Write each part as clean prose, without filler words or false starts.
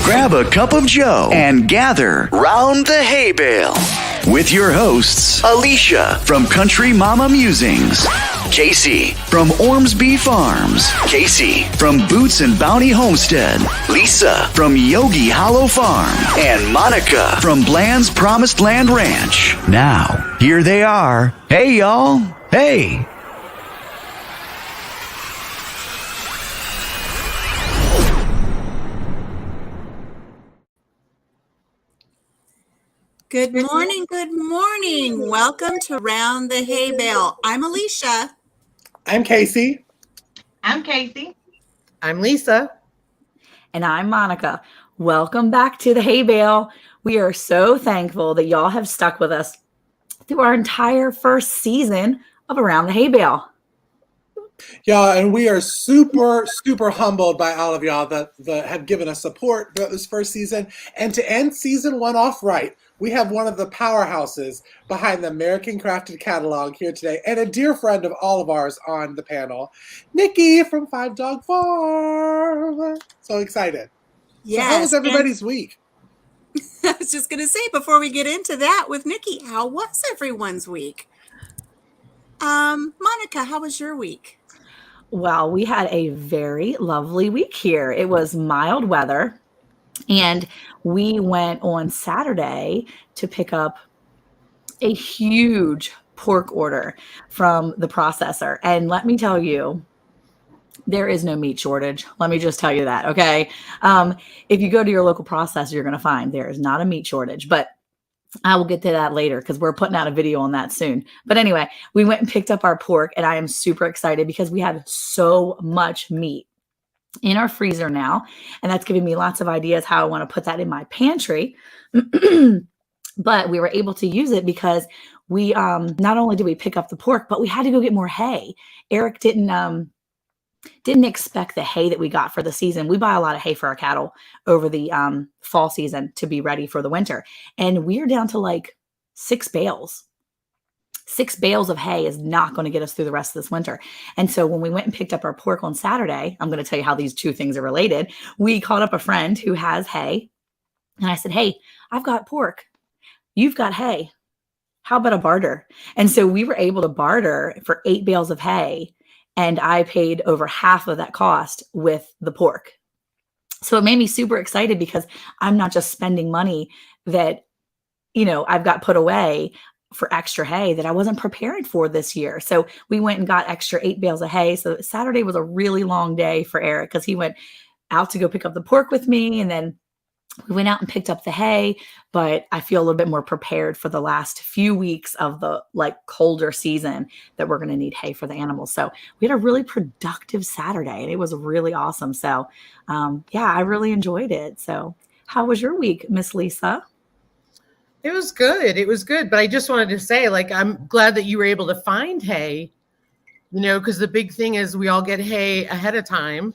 Grab a cup of joe and gather round the hay bale with your hosts, Alicia from Country Mama Musings, Kacy from Ormsby Farms, Kacy from Boots and Bounty Homestead, Lisa from Yogi Hollow Farm, and Monica from Bland's Promised Land Ranch. Now, here they are. Hey, y'all. Hey. Good morning, good morning. Welcome to Round the Hay Bale. I'm Alicia. I'm Kacy. I'm Kacy. I'm Lisa. And I'm Monica. Welcome back to the Hay Bale. We are so thankful that y'all have stuck with us through our entire first season of Around the Hay Bale. Y'all, and we are super humbled by all of y'all that have given us support throughout this first season. And to end season one off right, we have one of the powerhouses behind the American Crafted Catalog here today, and a dear friend of all of ours on the panel, Nikki from Five Dog Farm. So excited. Yes. So how was everybody's week? I was just going to say, before we get into that with Nikki, how was everyone's week? Monica, how was your week? Well, we had a very lovely week here. It was mild weather, and we went on Saturday to pick up a huge pork order from the processor. And let me tell you, there is no meat shortage. Let me just tell you that, okay? If you go to your local processor, you're going to find there is not a meat shortage. But I will get to that later because we're putting out a video on that soon. But anyway, we went and picked up our pork, and I am super excited because we have so much meat in our freezer now. And that's giving me lots of ideas how I want to put that in my pantry. But we were able to use it because we not only did we pick up the pork, but we had to go get more hay. Eric didn't expect the hay that we got for the season. We buy a lot of hay for our cattle over the fall season to be ready for the winter. And we're down to like 6 bales. 6 bales of hay is not going to get us through the rest of this winter. And so when we went and picked up our pork on Saturday, I'm going to tell you how these two things are related. We called up a friend who has hay. And I said, hey, I've got pork. You've got hay. How about a barter? And so we were able to barter for 8 bales of hay. And I paid over half of that cost with the pork. So it made me super excited because I'm not just spending money that, I've got put away for extra hay that I wasn't prepared for this year. So we went and got extra 8 bales of hay. So Saturday was a really long day for Eric because he went out to go pick up the pork with me. And then we went out and picked up the hay, but I feel a little bit more prepared for the last few weeks of the colder season that we're going to need hay for the animals. So we had a really productive Saturday and it was really awesome. So I really enjoyed it. So how was your week, Miss Lisa? It was good. It was good. But I just wanted to say, I'm glad that you were able to find hay, because the big thing is we all get hay ahead of time.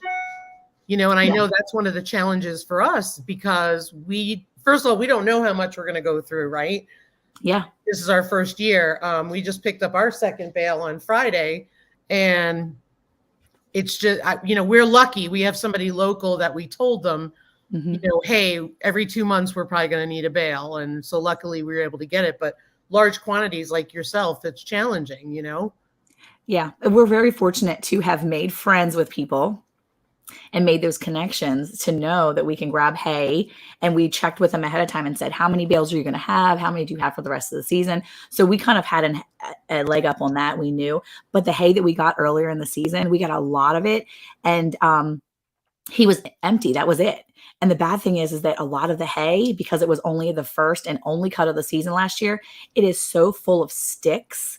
And I know that's one of the challenges for us because first of all, we don't know how much we're going to go through, right? Yeah. This is our first year. We just picked up our second bale on Friday, and it's just, we're lucky. We have somebody local that we told them, hey, every 2 months, we're probably going to need a bale. And so luckily we were able to get it, but large quantities like yourself, it's challenging, Yeah. We're very fortunate to have made friends with people and made those connections to know that we can grab hay. And we checked with them ahead of time and said, how many bales are you going to have? How many do you have for the rest of the season? So we kind of had a leg up on that. We knew, but the hay that we got earlier in the season, we got a lot of it. And he was empty. That was it. And the bad thing is that a lot of the hay, because it was only the first and only cut of the season last year, it is so full of sticks.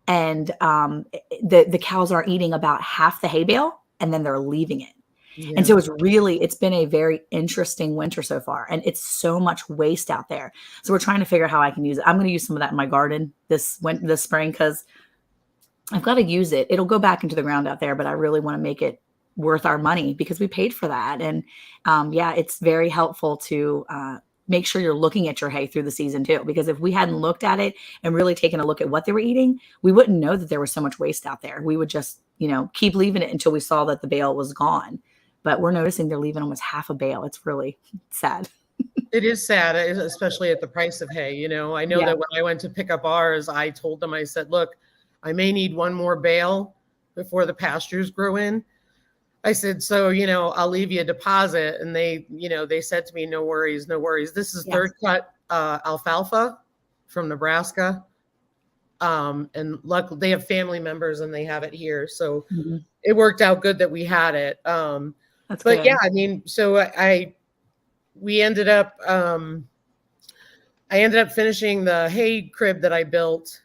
And the cows are eating about half the hay bale and then they're leaving it. Yeah. And so it's been a very interesting winter so far, and it's so much waste out there. So we're trying to figure out how I can use it. I'm going to use some of that in my garden this spring because I've got to use it. It'll go back into the ground out there, but I really want to make it worth our money because we paid for that. And it's very helpful to make sure you're looking at your hay through the season too, because if we hadn't looked at it and really taken a look at what they were eating, we wouldn't know that there was so much waste out there. We would just, keep leaving it until we saw that the bale was gone. but we're noticing they're leaving almost half a bale. It's really sad. It is sad, especially at the price of hay. I know that when I went to pick up ours, I told them, I said, look, I may need one more bale before the pastures grow in. I said, so, I'll leave you a deposit. And they said to me, no worries, no worries. This is third cut alfalfa from Nebraska. And luckily they have family members and they have it here. So it worked out good that we had it. That's but good. yeah, I mean, so we ended up, I ended up finishing the hay crib that I built,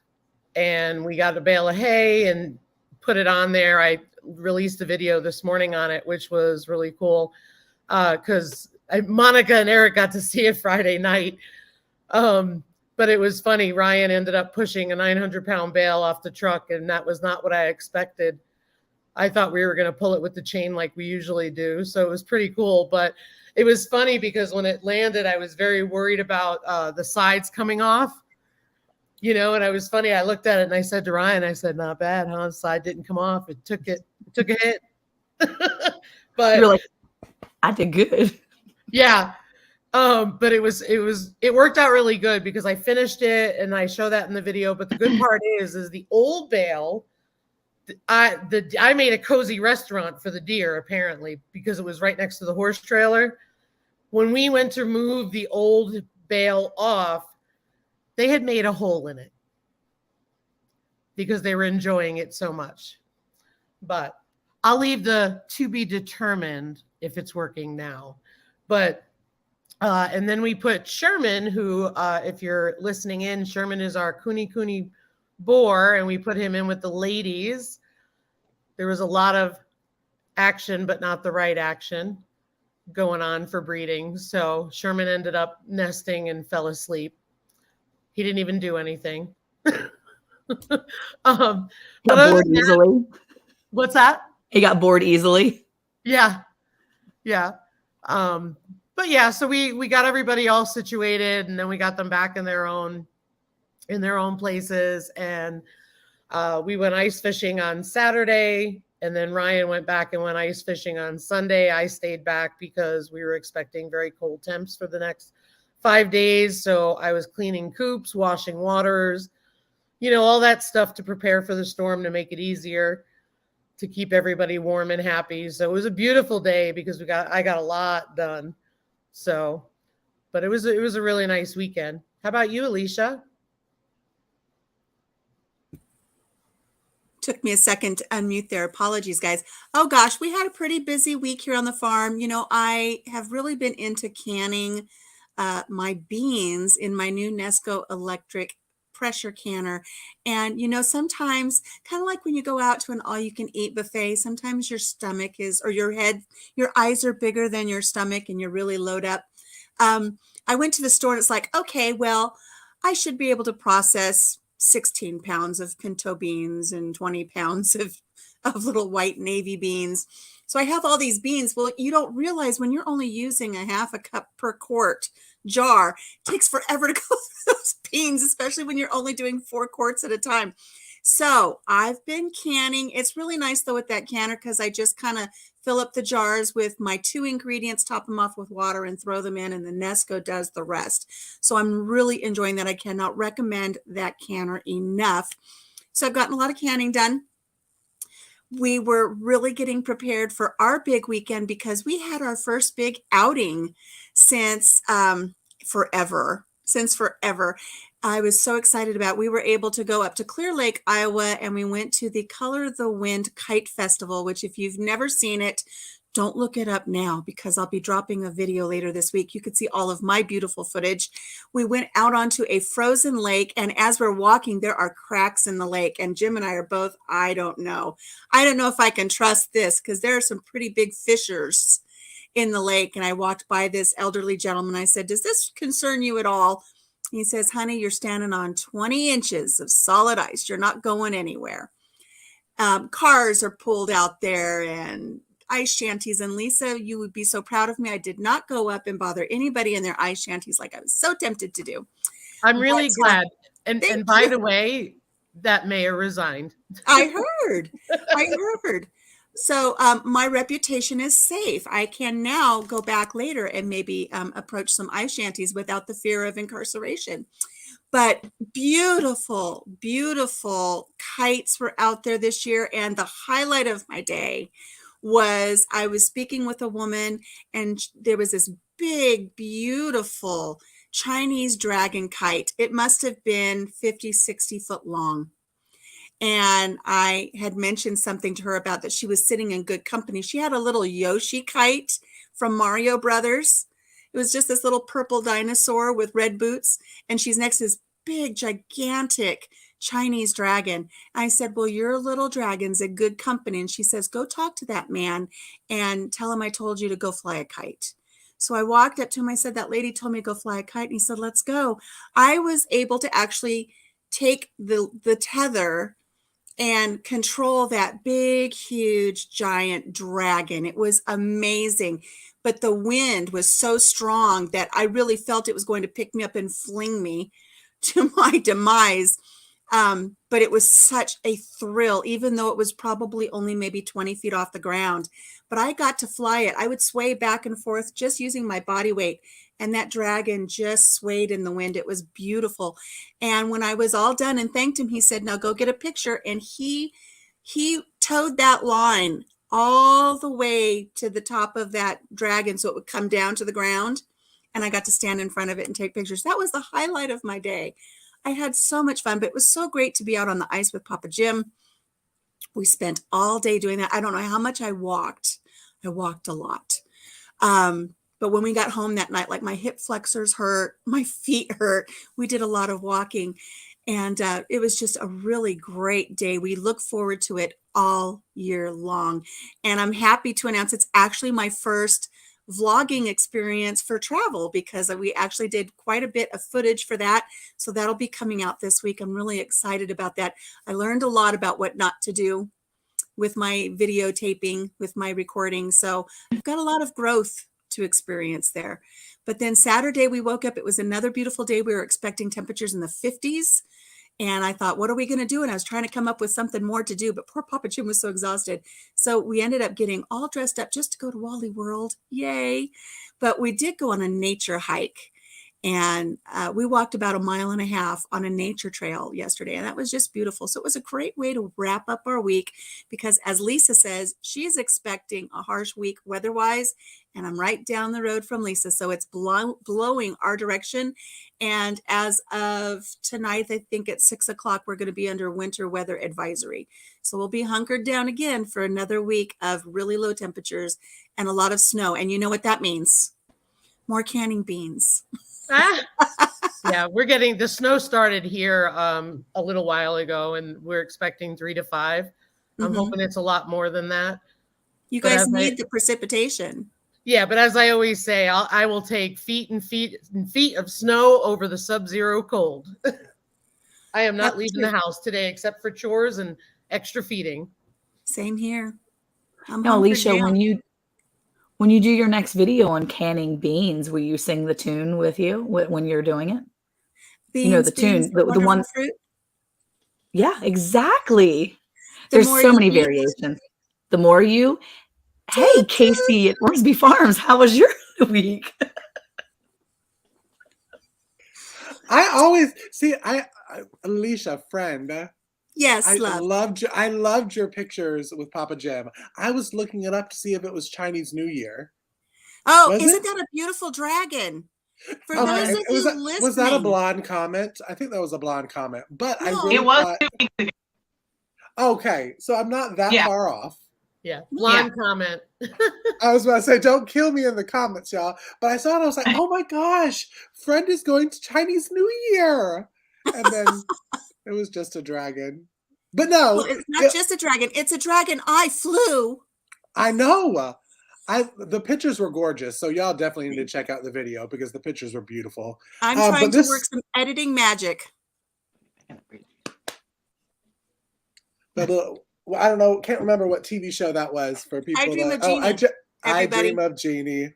and we got a bale of hay and put it on there. I released a video this morning on it, which was really cool. Cause Monica and Eric got to see it Friday night. But it was funny. Ryan ended up pushing a 900-pound bale off the truck, and that was not what I expected. I thought we were going to pull it with the chain like we usually do. So it was pretty cool. But it was funny because when it landed, I was very worried about the sides coming off, and I was funny. I looked at it and I said to Ryan, I said, not bad, huh? The side didn't come off. It took a hit. But you're like, I did good. Yeah. But it worked out really good because I finished it and I show that in the video. But the good part is the old bale, I made a cozy restaurant for the deer, apparently, because it was right next to the horse trailer. When we went to move the old bale off, they had made a hole in it because they were enjoying it so much. But I'll leave the to be determined if it's working now. But and then we put Sherman, who, if you're listening in, Sherman is our Kuni boar, and we put him in with the ladies. There was a lot of action, but not the right action going on for breeding. So Sherman ended up nesting and fell asleep. He didn't even do anything. Got bored easily. What's that? He got bored easily. Yeah. But yeah, so we got everybody all situated, and then we got them back in their own places. And we went ice fishing on Saturday, and then Ryan went back and went ice fishing on Sunday. I stayed back because we were expecting very cold temps for the next 5 days. So I was cleaning coops, washing waters, all that stuff to prepare for the storm to make it easier to keep everybody warm and happy. So it was a beautiful day because I got a lot done. So, but it was a really nice weekend. How about you, Alicia? Took me a second to unmute there. Apologies, guys. Oh gosh, we had a pretty busy week here on the farm. I have really been into canning my beans in my new Nesco electric pressure canner. And, sometimes kind of like when you go out to an all-you-can-eat buffet, sometimes your stomach or your eyes are bigger than your stomach and you really load up. I went to the store and it's like, okay, well, I should be able to process 16 pounds of pinto beans and 20 pounds of little white navy beans. So I have all these beans. Well, you don't realize when you're only using a half a cup per quart jar, it takes forever to go through those beans, especially when you're only doing 4 quarts at a time. So I've been canning. It's really nice though with that canner because I just kind of fill up the jars with my 2 ingredients, top them off with water and throw them in, and the Nesco does the rest. So I'm really enjoying that. I cannot recommend that canner enough. So I've gotten a lot of canning done. We were really getting prepared for our big weekend because we had our first big outing since forever. I was so excited about it. We were able to go up to Clear Lake, Iowa, and we went to the Color the Wind Kite Festival, which if you've never seen it, don't look it up now because I'll be dropping a video later this week. You could see all of my beautiful footage. We went out onto a frozen lake, and as we're walking, there are cracks in the lake. And Jim and I are both, I don't know if I can trust this because there are some pretty big fissures in the lake. And I walked by this elderly gentleman. I said, does this concern you at all? He says, honey, you're standing on 20 inches of solid ice. You're not going anywhere. Cars are pulled out there and ice shanties. And Lisa, you would be so proud of me. I did not go up and bother anybody in their ice shanties like I was so tempted to do. I'm really glad. And by the way, that mayor resigned. I heard. So my reputation is safe. I can now go back later and maybe approach some ice shanties without the fear of incarceration. But beautiful, beautiful kites were out there this year. And the highlight of my day was I was speaking with a woman, and there was this big, beautiful Chinese dragon kite. It must have been 50, 60 foot long. And I had mentioned something to her about that she was sitting in good company. She had a little Yoshi kite from Mario Brothers. It was just this little purple dinosaur with red boots. And she's next to this big, gigantic Chinese dragon. I said, well, your little dragon's in good company. And she says, go talk to that man and tell him I told you to go fly a kite. So I walked up to him. I said, that lady told me to go fly a kite. And he said, let's go. I was able to actually take the tether and control that big, huge, giant dragon. It was amazing. But the wind was so strong that I really felt it was going to pick me up and fling me to my demise. But it was such a thrill, even though it was probably only maybe 20 feet off the ground. But I got to fly it. I would sway back and forth just using my body weight. And that dragon just swayed in the wind. It was beautiful. And when I was all done and thanked him, he said, now go get a picture. And he towed that line all the way to the top of that dragon so it would come down to the ground. And I got to stand in front of it and take pictures. That was the highlight of my day. I had so much fun, but it was so great to be out on the ice with Papa Jim. We spent all day doing that. I don't know how much I walked. I walked a lot. But when we got home that night, like my hip flexors hurt, my feet hurt. We did a lot of walking, and it was just a really great day. We look forward to it all year long. And I'm happy to announce it's actually my first vlogging experience for travel, because we actually did quite a bit of footage for that. So that'll be coming out this week. I'm really excited about that. I learned a lot about what not to do with my videotaping, with my recording. So I've got a lot of growth to experience there. But then Saturday we woke up, it was another beautiful day. We were expecting temperatures in the 50s. And I thought, what are we going to do? And I was trying to come up with something more to do, but poor Papa Jim was so exhausted. So we ended up getting all dressed up just to go to Wally World. Yay. But we did go on a nature hike. And we walked about 1.5 miles on a nature trail yesterday. And that was just beautiful. So it was a great way to wrap up our week, because as Lisa says, she's expecting a harsh week weather-wise. And I'm right down the road from Lisa. So it's blowing our direction. And as of tonight, I think at 6 o'clock, we're going to be under winter weather advisory. So we'll be hunkered down again for another week of really low temperatures and a lot of snow. And you know what that means? More canning beans. Yeah, we're getting the snow started here a little while ago, and we're expecting 3 to 5. I'm hoping it's a lot more than that. You guys need the precipitation. Yeah, but as I always say, I will take feet and feet and feet of snow over the sub-zero cold. I am not leaving the house today except for chores and extra feeding. Same here. Now, Alicia, when you do your next video on canning beans, will you sing the tune with you when you're doing it? Beans, you know the tune, the one. Fruit. Yeah, exactly. There's so many variations. The more you. Hey, Kacy at Ormsby Farms, how was your week? I always see. Alicia, friend. Yes, I loved your pictures with Papa Jim. I was looking it up to see if it was Chinese New Year. Oh, isn't that a beautiful dragon? For those of you listening, was that a blonde comment? I think that was a blonde comment. But no, I really it was 2 weeks ago. Okay, so I'm not that far off. Yeah, blonde comment. I was about to say, don't kill me in the comments, y'all. But I saw it, I was like, oh my gosh, friend is going to Chinese New Year. And then it was just a dragon. But no. Well, it's not just a dragon. It's a dragon I flew. I know. The pictures were gorgeous. So y'all definitely need to check out the video because the pictures were beautiful. I'm trying to work some editing magic. But I don't know. Can't remember what TV show that was for people. I Dream of Jeannie. I Dream of Jeannie.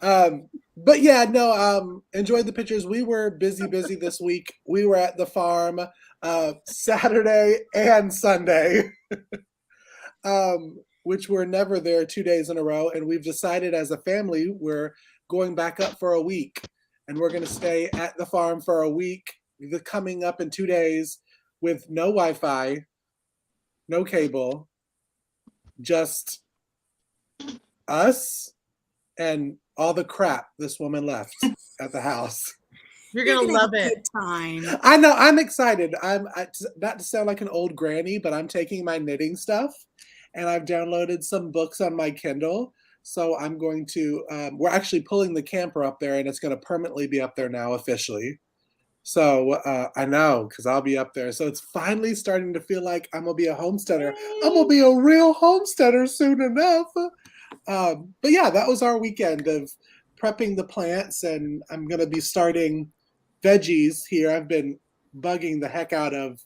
But yeah, no, enjoyed the pictures. We were busy this week. We were at the farm Saturday and Sunday. which were never there 2 days in a row. And we've decided as a family, we're going back up for a week. And we're going to stay at the farm for a week, coming up in 2 days with no Wi-Fi, no cable, just us and all the crap this woman left at the house. You're gonna love it. Good time. I know. I'm excited. Not to sound like an old granny, but I'm taking my knitting stuff, and I've downloaded some books on my Kindle. So I'm going to. We're actually pulling the camper up there, and it's going to permanently be up there now officially. So I know, because I'll be up there. So it's finally starting to feel like I'm gonna be a homesteader. I'm gonna be a real homesteader soon enough. But yeah, that was our weekend of prepping the plants, and I'm gonna be starting veggies here. I've been bugging the heck out of,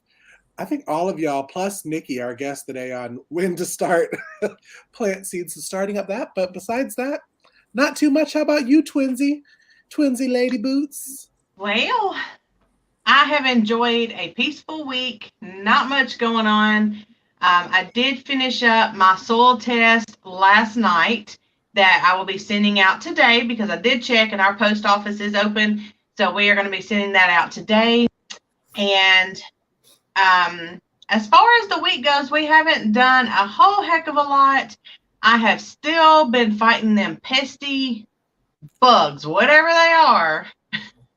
I think, all of y'all, plus Nikki, our guest today, on when to start plant seeds. So starting up that. But besides that, not too much. How about you, Twinsy Lady Boots? Well, I have enjoyed a peaceful week. Not much going on. I did finish up my soil test last night that I will be sending out today because I did check and our post office is open. So we are going to be sending that out today. And as far as the week goes, we haven't done a whole heck of a lot. I have still been fighting them pesky bugs, whatever they are.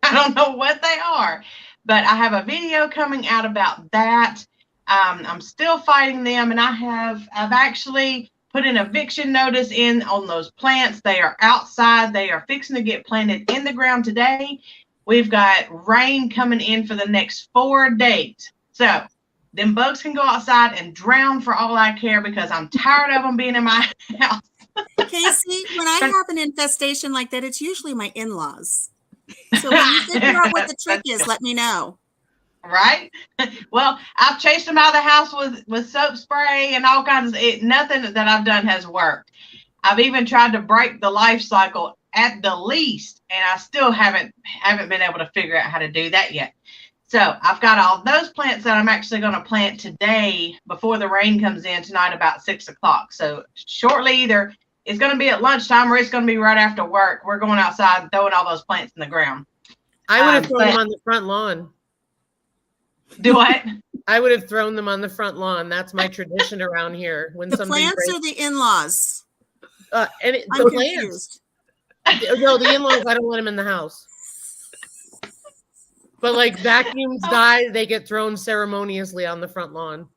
I don't know what they are, but I have a video coming out about that. I'm still fighting them, and I've actually put an eviction notice in on those plants. They are outside. They are fixing to get planted in the ground today. We've got rain coming in for the next 4 days. So them bugs can go outside and drown for all I care because I'm tired of them being in my house. Kacy, when I have an infestation like that, it's usually my in-laws. So when you figure out what the trick is, let me know. Right? Well, I've chased them out of the house with soap spray and all kinds of nothing that I've done has worked. I've even tried to break the life cycle at the least, and I still haven't been able to figure out how to do that yet. So I've got all those plants that I'm actually going to plant today before the rain comes in tonight about 6 o'clock. So shortly, either it's going to be at lunchtime or it's going to be right after work. We're going outside and throwing all those plants in the ground. I would have thrown them on the front lawn. Do what? I would have thrown them on the front lawn. That's my tradition around here. When the plants or the in-laws? The plants. No, the in-laws, I don't let them in the house. But like vacuums die, they get thrown ceremoniously on the front lawn.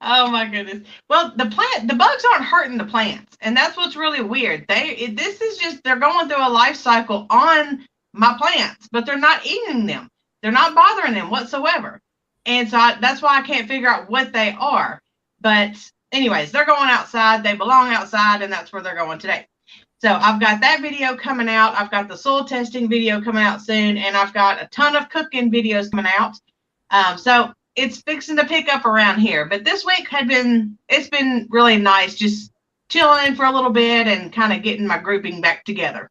Oh my goodness. Well, the bugs aren't hurting the plants, and that's what's really weird. They're going through a life cycle on my plants, but they're not eating them. They're not bothering them whatsoever. And so that's why I can't figure out what they are. But anyways, they're going outside. They belong outside, and that's where they're going today. So I've got that video coming out. I've got the soil testing video coming out soon, and I've got a ton of cooking videos coming out. So it's fixing to pick up around here. But this week it's been really nice, just chilling for a little bit and kind of getting my grouping back together.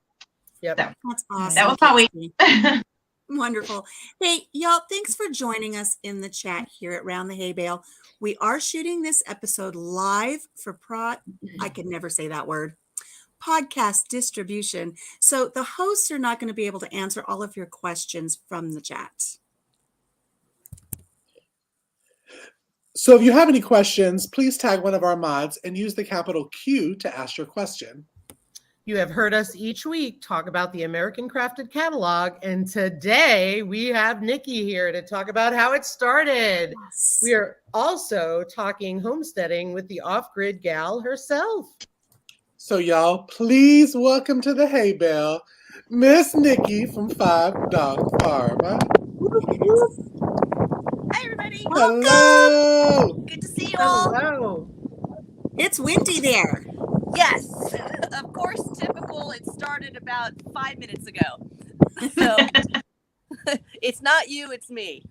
Yep. So, that's awesome. That was my week. Wonderful. Hey, y'all, thanks for joining us in the chat here at Round the Hay Bale. We are shooting this episode live for I can never say that word. Podcast distribution. So the hosts are not going to be able to answer all of your questions from the chat. So if you have any questions, please tag one of our mods and use the capital Q to ask your question. You have heard us each week talk about the American Crafted Catalog, and today we have Nikki here to talk about how it started. Yes. We are also talking homesteading with the off-grid gal herself. So y'all, please welcome to the Hay Bale, Miss Nikki from 5 Dog Farm. Hi, everybody. Hello. Good to see you all. Hello. It's windy there. Yes, of course, typical. It started about 5 minutes ago. So it's not you, it's me.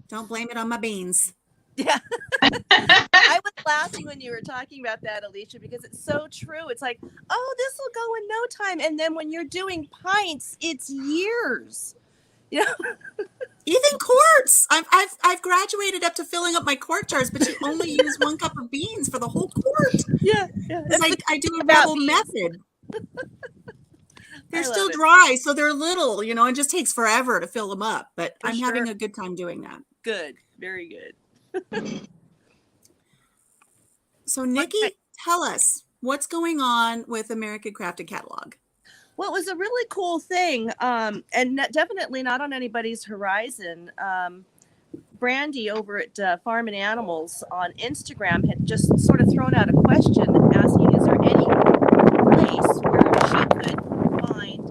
Don't blame it on my beans. Yeah. I was laughing when you were talking about that, Alicia, because it's so true. It's like, oh, this will go in no time. And then when you're doing pints, it's years. You know? Even quarts. I've graduated up to filling up my quart jars, but you only use 1 cup of beans for the whole quart. Yeah. Because I do a about rebel beans. method. They're I love still it. dry, so they're little, it just takes forever to fill them up, but For I'm having sure. a good time doing that. Good. Very good. So Nikki, tell us what's going on with American Crafted Catalog. Well, it was a really cool thing, and definitely not on anybody's horizon. Brandy over at Farm and Animals on Instagram had just sort of thrown out a question asking, is there any place where she could find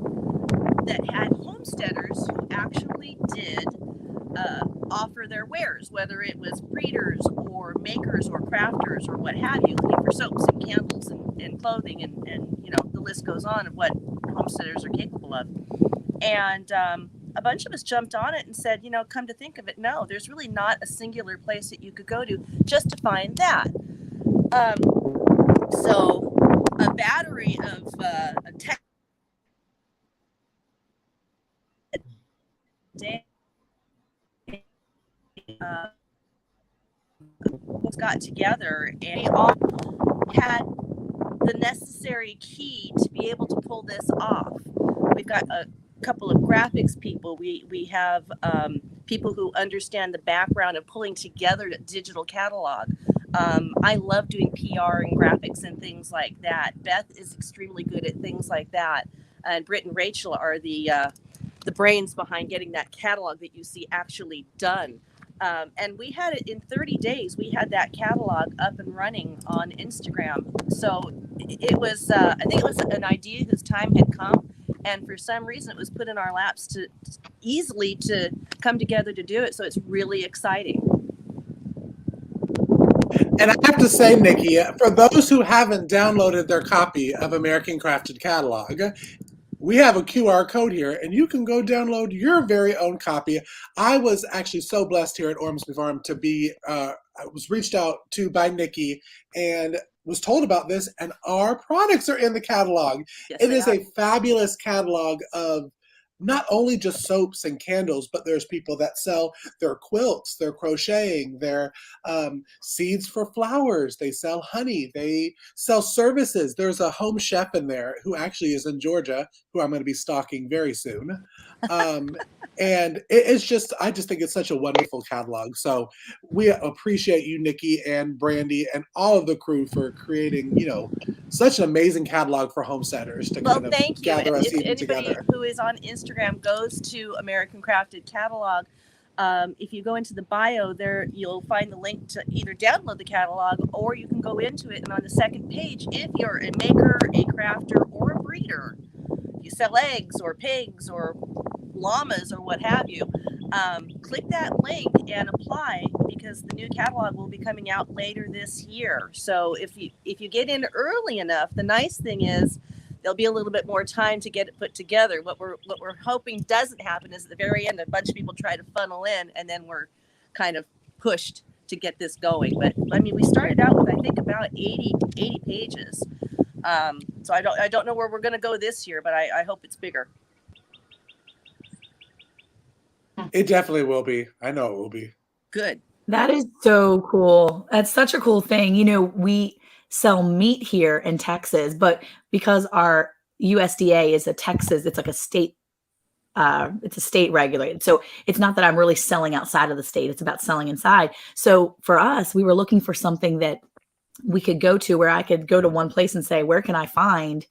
that had homesteaders who actually did offer their wares, whether it was breeders or makers or crafters or what have you, looking for soaps and candles and clothing and the list goes on of what homesteaders are capable of. And a bunch of us jumped on it and said, come to think of it, no, there's really not a singular place that you could go to just to find that. So a battery of tech got together and we all had the necessary key to be able to pull this off. We've got a couple of graphics people. We have people who understand the background of pulling together a digital catalog. I love doing PR and graphics and things like that. Beth is extremely good at things like that. And Britt and Rachel are the brains behind getting that catalog that you see actually done. And we had it in 30 days. We had that catalog up and running on Instagram. So it was, I think it was an idea whose time had come. And for some reason, it was put in our laps to easily to come together to do it. So it's really exciting. And I have to say, Nikki, for those who haven't downloaded their copy of American Crafted Catalog, we have a QR code here, and you can go download your very own copy. I was actually so blessed here at Ormsby Farm to be, I was reached out to by Nikki and was told about this, and our products are in the catalog. Yes, it is a fabulous catalog of not only just soaps and candles, but there's people that sell their quilts, their crocheting, their seeds for flowers. They sell honey. They sell services. There's a home chef in there who actually is in Georgia, who I'm going to be stalking very soon. And it's just, I just think it's such a wonderful catalog. So we appreciate you, Nikki and Brandy and all of the crew for creating, such an amazing catalog for homesteaders to kind of gather us even together. If anybody who is on Instagram goes to American Crafted Catalog, if you go into the bio there, you'll find the link to either download the catalog or you can go into it. And on the second page, if you're a maker, a crafter, or a breeder, you sell eggs or pigs or llamas or what have you, click that link and apply, because the new catalog will be coming out later this year. So if you get in early enough, the nice thing is there'll be a little bit more time to get it put together. What we're hoping doesn't happen is at the very end, a bunch of people try to funnel in and then we're kind of pushed to get this going. But I mean, we started out with, I think, about 80 pages. So I don't know where we're going to go this year, but I hope it's bigger. It definitely will be. I know it will be. Good. That is so cool. That's such a cool thing. We sell meat here in Texas, but because our USDA is a Texas, it's like a state, it's a state regulated. So it's not that I'm really selling outside of the state. It's about selling inside. So for us, we were looking for something that we could go to where I could go to one place and say, where can I find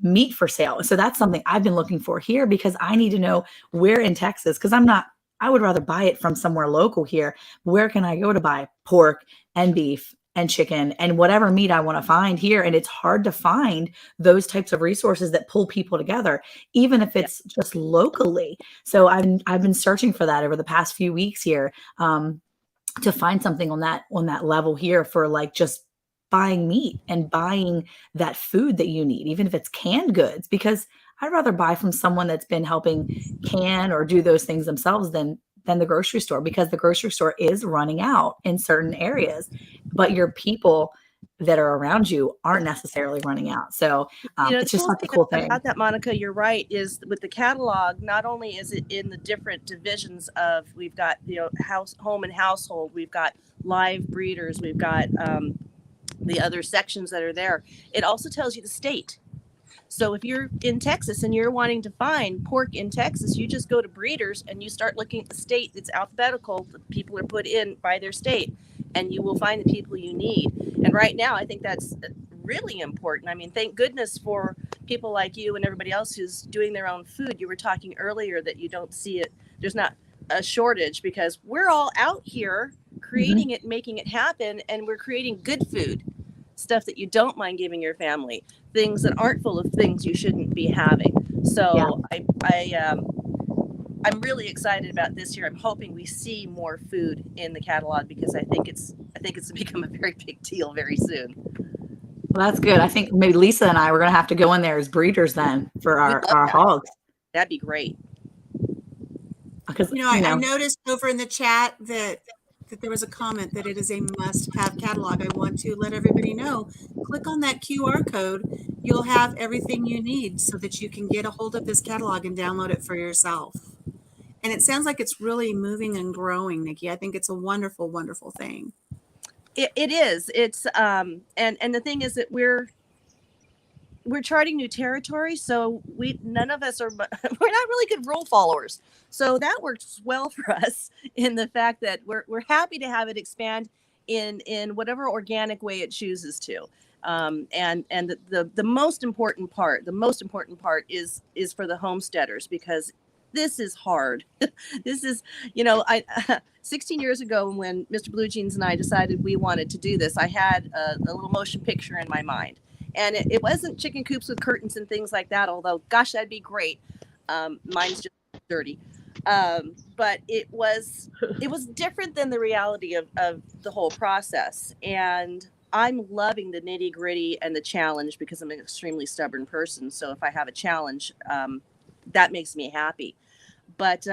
meat for sale? So that's something I've been looking for here, because I need to know where in Texas, because I would rather buy it from somewhere local here. Where can I go to buy pork and beef and chicken and whatever meat I want to find here? And it's hard to find those types of resources that pull people together, even if it's just locally. So I've been searching for that over the past few weeks here, to find something on that level here for like just buying meat and buying that food that you need, even if it's canned goods, because I'd rather buy from someone that's been helping can or do those things themselves than the grocery store, because the grocery store is running out in certain areas. But your people, that are around you aren't necessarily running out. So it's just such a cool thing about that, Monica. You're right. Is with the catalog, not only is it in the different divisions of, we've got, home and household, we've got live breeders, we've got the other sections that are there. It also tells you the state. So if you're in Texas and you're wanting to find pork in Texas, you just go to breeders and you start looking at the state. It's alphabetical. The people are put in by their state, and you will find the people you need. And right now, I think that's really important. I mean, thank goodness for people like you and everybody else who's doing their own food. You were talking earlier that you don't see it. There's not a shortage, because we're all out here creating it, making it happen, and we're creating good food, stuff that you don't mind giving your family, things that aren't full of things you shouldn't be having. So I'm really excited about this year. I'm hoping we see more food in the catalog, because I think it's become a very big deal very soon. Well, that's good. I think maybe Lisa and I were going to have to go in there as breeders then for our hogs. That'd be great. Because I noticed over in the chat that there was a comment that it is a must-have catalog. I want to let everybody know, click on that QR code. You'll have everything you need so that you can get a hold of this catalog and download it for yourself. And it sounds like it's really moving and growing, Nikki. I think it's a wonderful, wonderful thing. It is. It's and the thing is that we're charting new territory, so none of us are we're not really good rule followers. So that works well for us in the fact that we're happy to have it expand in whatever organic way it chooses to. And the most important part is for the homesteaders, because this is hard. This is, 16 years ago when Mr. Blue Jeans and I decided we wanted to do this, I had a little motion picture in my mind. And it wasn't chicken coops with curtains and things like that, although, gosh, that'd be great. Mine's just dirty. But it was different than the reality of the whole process. And I'm loving the nitty gritty and the challenge, because I'm an extremely stubborn person. So if I have a challenge, that makes me happy. But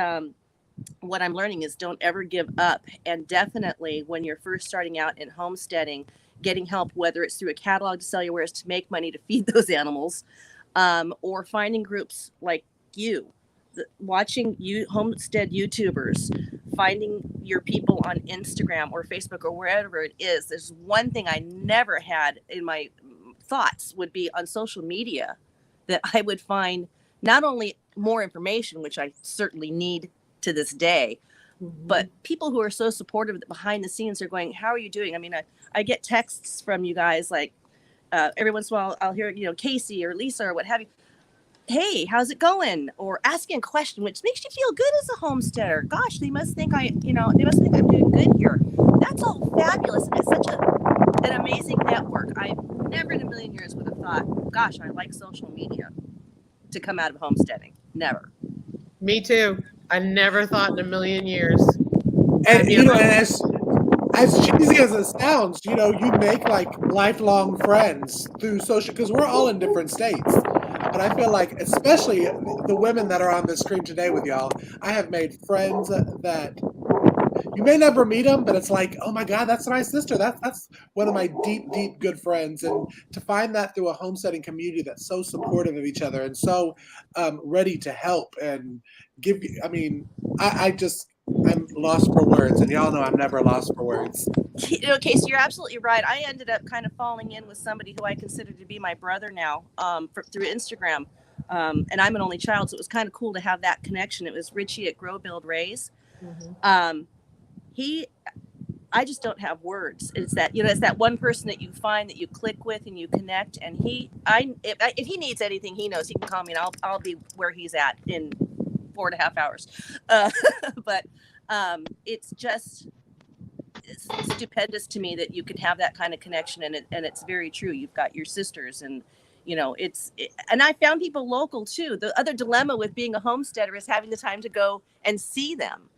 what I'm learning is don't ever give up. And definitely when you're first starting out in homesteading, getting help, whether it's through a catalog to sell your wares to make money to feed those animals, or finding groups like you, watching homestead YouTubers, finding your people on Instagram or Facebook or wherever it is. There's one thing I never had in my thoughts would be on social media, that I would find not only more information, which I certainly need to this day, but people who are so supportive that behind the scenes are going, how are you doing? I mean, I get texts from you guys, like every once in a while I'll hear, Kacy or Lisa or what have you. Hey, how's it going? Or asking a question, which makes you feel good as a homesteader. Gosh, they must think I'm doing good here. That's all fabulous. And it's such an amazing network. I never in a million years would have thought, gosh, I like social media to come out of homesteading. Never. Me too. I never thought in a million years. And as cheesy as it sounds, you make like lifelong friends through social, because we're all in different states. But I feel like, especially the women that are on this screen today with y'all, I have made friends that you may never meet them, but it's like, oh my God, that's my sister. That's one of my deep, deep good friends. And to find that through a homesteading community that's so supportive of each other and so ready to help and give you, I'm lost for words, and y'all know I'm never lost for words. Okay, so you're absolutely right. I ended up kind of falling in with somebody who I consider to be my brother now, through Instagram. And I'm an only child, so it was kind of cool to have that connection. It was Richie at Grow, Build, Raise. I just don't have words. It's that, it's that one person that you find that you click with and you connect. And if he needs anything, he knows he can call me, and I'll be where he's at in 4.5 hours. But it's stupendous to me that you can have that kind of connection, and it's very true. You've got your sisters, and and I found people local too. The other dilemma with being a homesteader is having the time to go and see them.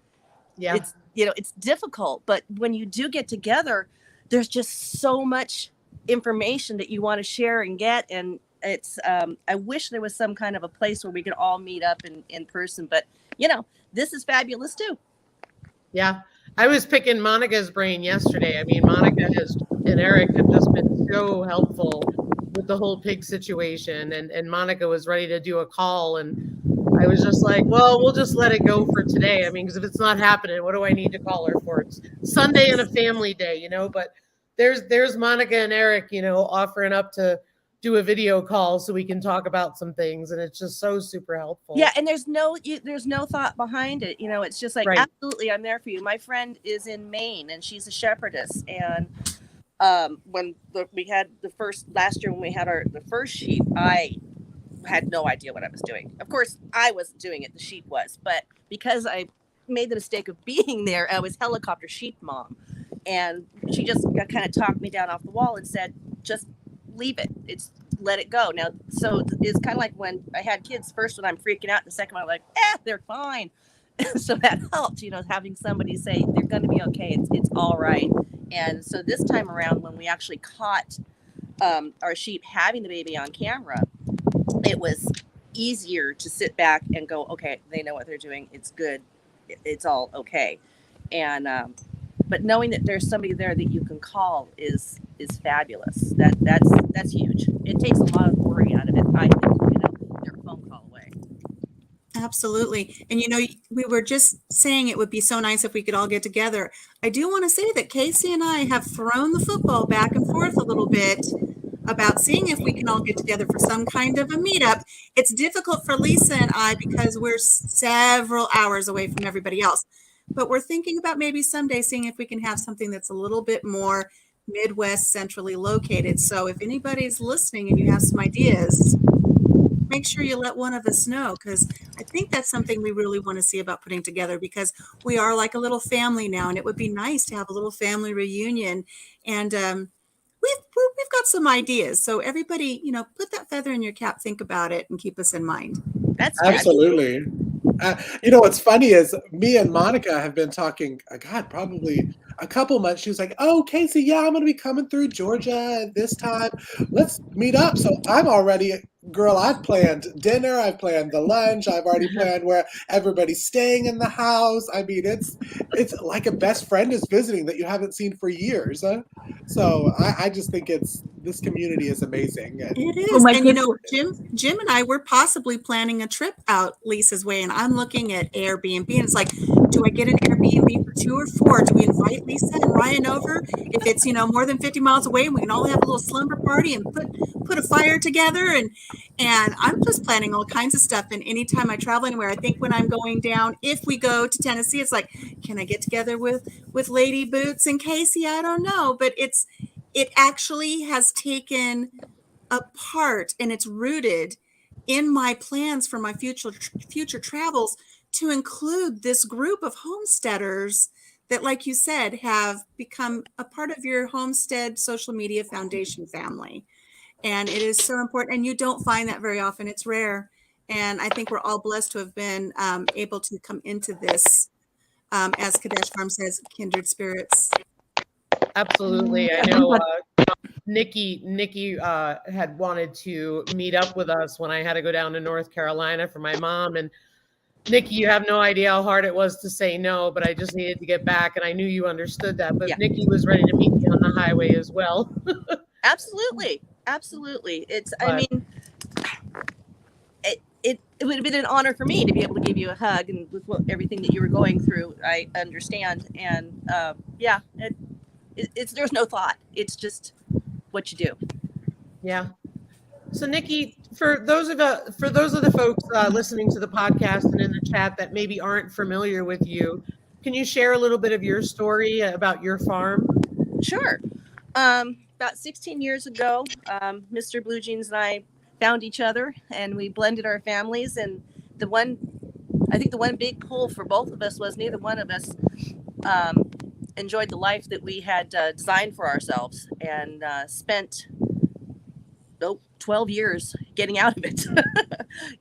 Yeah. It's difficult, but when you do get together, there's just so much information that you want to share and get. And it's, I wish there was some kind of a place where we could all meet up in person, but this is fabulous too. Yeah. I was picking Monica's brain yesterday. I mean, and Eric have just been so helpful with the whole pig situation. And Monica was ready to do a call. And I was just like, well, we'll just let it go for today. I mean, because if it's not happening, what do I need to call her for? It's Sunday and a family day, but there's Monica and Eric, offering up to do a video call so we can talk about some things, and it's just so super helpful. Yeah, and there's no thought behind it. It's just like, right. Absolutely, I'm there for you. My friend is in Maine, and she's a shepherdess. And when we had last year when we had the first sheep, I had no idea what I was doing. Of course, I wasn't doing it; the sheep was. But because I made the mistake of being there, I was helicopter sheep mom, and she just kind of talked me down off the wall and said, "Just leave it. Let it go." Now, so it's kind of like when I had kids. First, when I'm freaking out, the second one, I'm like, they're fine. So that helped, having somebody say they're going to be okay. It's all right. And so this time around, when we actually caught our sheep having the baby on camera, it was easier to sit back and go, okay, they know what they're doing. It's good. It's all okay. And but knowing that there's somebody there that you can call is fabulous. That's huge. It takes a lot of worry out of it. I think, they're a phone call away. Absolutely. And we were just saying it would be so nice if we could all get together. I do want to say that Kacy and I have thrown the football back and forth a little bit about seeing if we can all get together for some kind of a meetup. It's difficult for Lisa and I because we're several hours away from everybody else. But we're thinking about maybe someday seeing if we can have something that's a little bit more Midwest centrally located. So if anybody's listening and you have some ideas, make sure you let one of us know, because I think that's something we really want to see about putting together, because we are like a little family now, and it would be nice to have a little family reunion. And we've got some ideas. So everybody, put that feather in your cap, think about it, and keep us in mind. That's absolutely. What's funny is me and Monica have been talking, probably a couple months. She was like, "Oh, Kacy, yeah, I'm going to be coming through Georgia at this time. Let's meet up." So I'm already, girl, I've planned dinner. I've planned the lunch. I've already planned where everybody's staying in the house. I mean, it's like a best friend is visiting that you haven't seen for years. So I just think this community is amazing. And it is. And Jim and I were possibly planning a trip out Lisa's way, and I'm looking at Airbnb, and it's like, do I get an Airbnb for 2 or 4? Do we invite Lisa and Ryan over? If it's more than 50 miles away, we can all have a little slumber party and put a fire together. And I'm just planning all kinds of stuff. And anytime I travel anywhere, I think when I'm going down, if we go to Tennessee, it's like, can I get together with Lady Boots and Kacy? I don't know, but it actually has taken a part, and it's rooted in my plans for my future travels to include this group of homesteaders that, like you said, have become a part of your Homestead Social Media Foundation family. And it is so important. And you don't find that very often. It's rare. And I think we're all blessed to have been able to come into this, as Kadesh Farm says, kindred spirits. Absolutely. I know Nikki had wanted to meet up with us when I had to go down to North Carolina for my mom. And Nikki, you have no idea how hard it was to say no, but I just needed to get back, and I knew you understood that. But yeah. Nikki was ready to meet me on the highway as well. Absolutely. It would have been an honor for me to be able to give you a hug, and with everything that you were going through, I understand. And there's no thought. It's just what you do. Yeah. So Nikki, for those of the folks listening to the podcast and in the chat that maybe aren't familiar with you, can you share a little bit of your story about your farm? Sure. About 16 years ago, Mr. Blue Jeans and I found each other, and we blended our families. And I think the one big pull for both of us was neither one of us enjoyed the life that we had designed for ourselves, and spent 12 years getting out of it,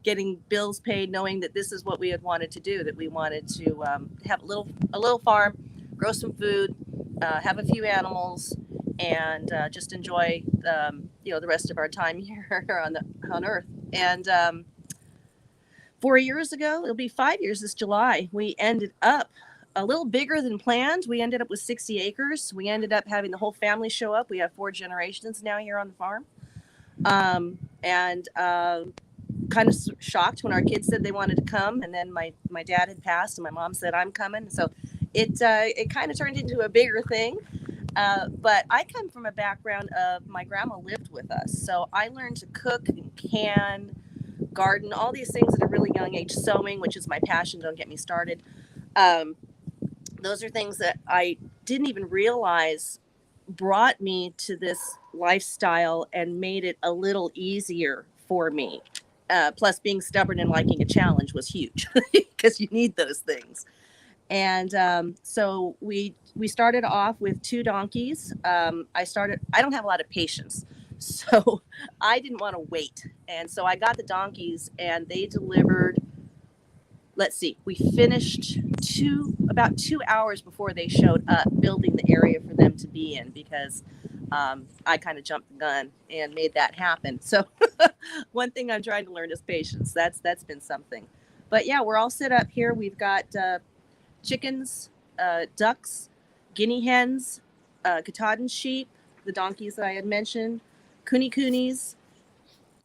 getting bills paid, knowing that this is what we had wanted to do, that we wanted to have a little farm, grow some food, have a few animals, and just enjoy the rest of our time here on Earth. And 4 years ago, it'll be 5 years this July, we ended up a little bigger than planned. We ended up with 60 acres. We ended up having the whole family show up. We have 4 generations now here on the farm. And kind of shocked when our kids said they wanted to come. And then my dad had passed and my mom said, I'm coming. So it kind of turned into a bigger thing. But I come from a background of my grandma lived with us. So I learned to cook and can, garden, all these things at a really young age. Sewing, which is my passion. Don't get me started. Those are things that I didn't even realize brought me to this lifestyle and made it a little easier for me. Plus, being stubborn and liking a challenge was huge because you need those things. And so we started off with 2 donkeys. I don't have a lot of patience, so I didn't want to wait. And so I got the donkeys and they delivered, let's see, we finished about 2 hours before they showed up, building the area for them to be in, because I kind of jumped the gun and made that happen. So one thing I'm trying to learn is patience. That's been something. But yeah, we're all set up here. We've got chickens, ducks, guinea hens, Katahdin sheep, the donkeys that I had mentioned, coonies,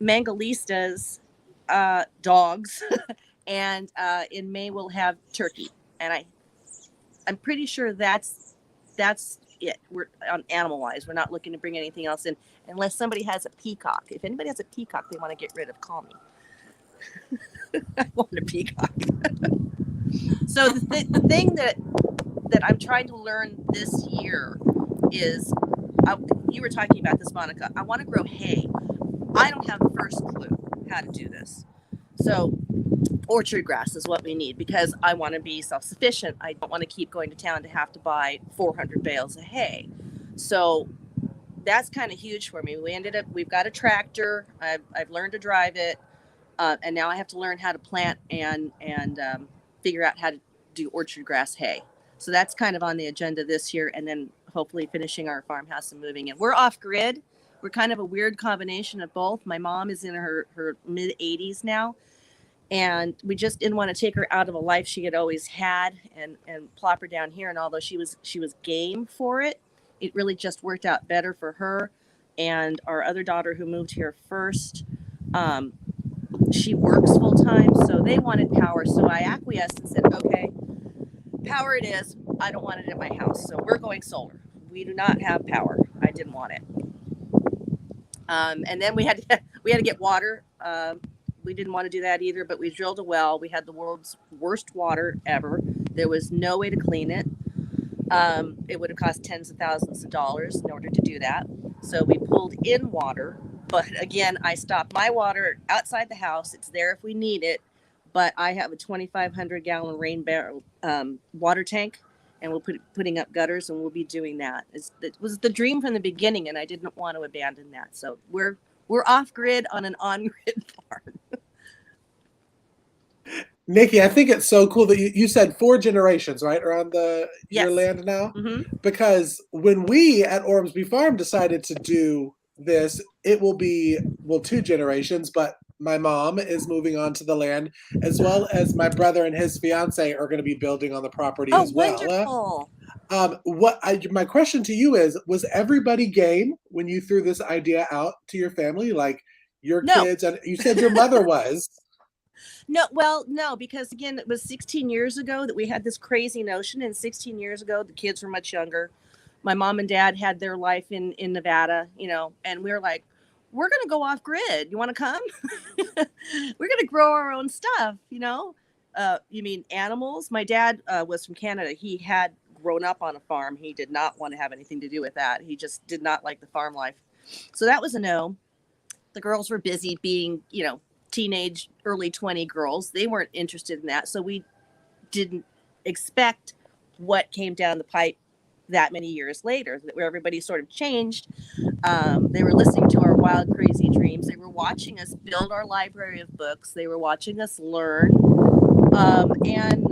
mangalistas, dogs, and in May we'll have turkey. And I'm pretty sure that's it. We're on animal wise. We're not looking to bring anything else in unless somebody has a peacock. If anybody has a peacock they want to get rid of, call me. I want a peacock. So the thing that I'm trying to learn this year is, you were talking about this, Monica. I want to grow hay. I don't have the first clue how to do this. So orchard grass is what we need because I want to be self-sufficient. I don't want to keep going to town to have to buy 400 bales of hay. So that's kind of huge for me. We've got a tractor. I've learned to drive it. And now I have to learn how to plant and figure out how to do orchard grass hay. So that's kind of on the agenda this year. And then hopefully finishing our farmhouse and moving in. We're off grid. We're kind of a weird combination of both. My mom is in her mid 80s now. And we just didn't want to take her out of a life she had always had and plop her down here. And although she was game for it, it really just worked out better for her. And our other daughter who moved here first, she works full time, so they wanted power. So I acquiesced and said, okay, power it is. I don't want it at my house. So we're going solar. We do not have power. I didn't want it. And then we had to get water. We didn't want to do that either, but we drilled a well. We had the world's worst water ever. There was no way to clean it. It would have cost tens of thousands of dollars in order to do that. So we pulled in water. But again, I stopped my water outside the house. It's there if we need it. But I have a 2,500 gallon rain barrel water tank, and we'll putting up gutters, and we'll be doing that. It was the dream from the beginning, and I didn't want to abandon that. So we're off grid on an on grid farm. Nikki, I think it's so cool that you said 4 generations, right, around Yes. your land now? Mm-hmm. Because when we at Ormsby Farm decided to do this, it will be, 2 generations, but my mom is moving on to the land, as well as my brother and his fiance are going to be building on the property as well. Wonderful. My question to you is, was everybody game when you threw this idea out to your family? Like your kids, and you said your mother was. No, because again, it was 16 years ago that we had this crazy notion, and 16 years ago, the kids were much younger. My mom and dad had their life in Nevada, and we were like, we're going to go off grid. You want to come? We're going to grow our own stuff, you mean animals? My dad was from Canada. He had grown up on a farm. He did not want to have anything to do with that. He just did not like the farm life. So that was a no. The girls were busy being, teenage, early 20 girls. They weren't interested in that. So we didn't expect what came down the pipe that many years later, where everybody sort of changed. They were listening to our wild, crazy dreams. They were watching us build our library of books. They were watching us learn. And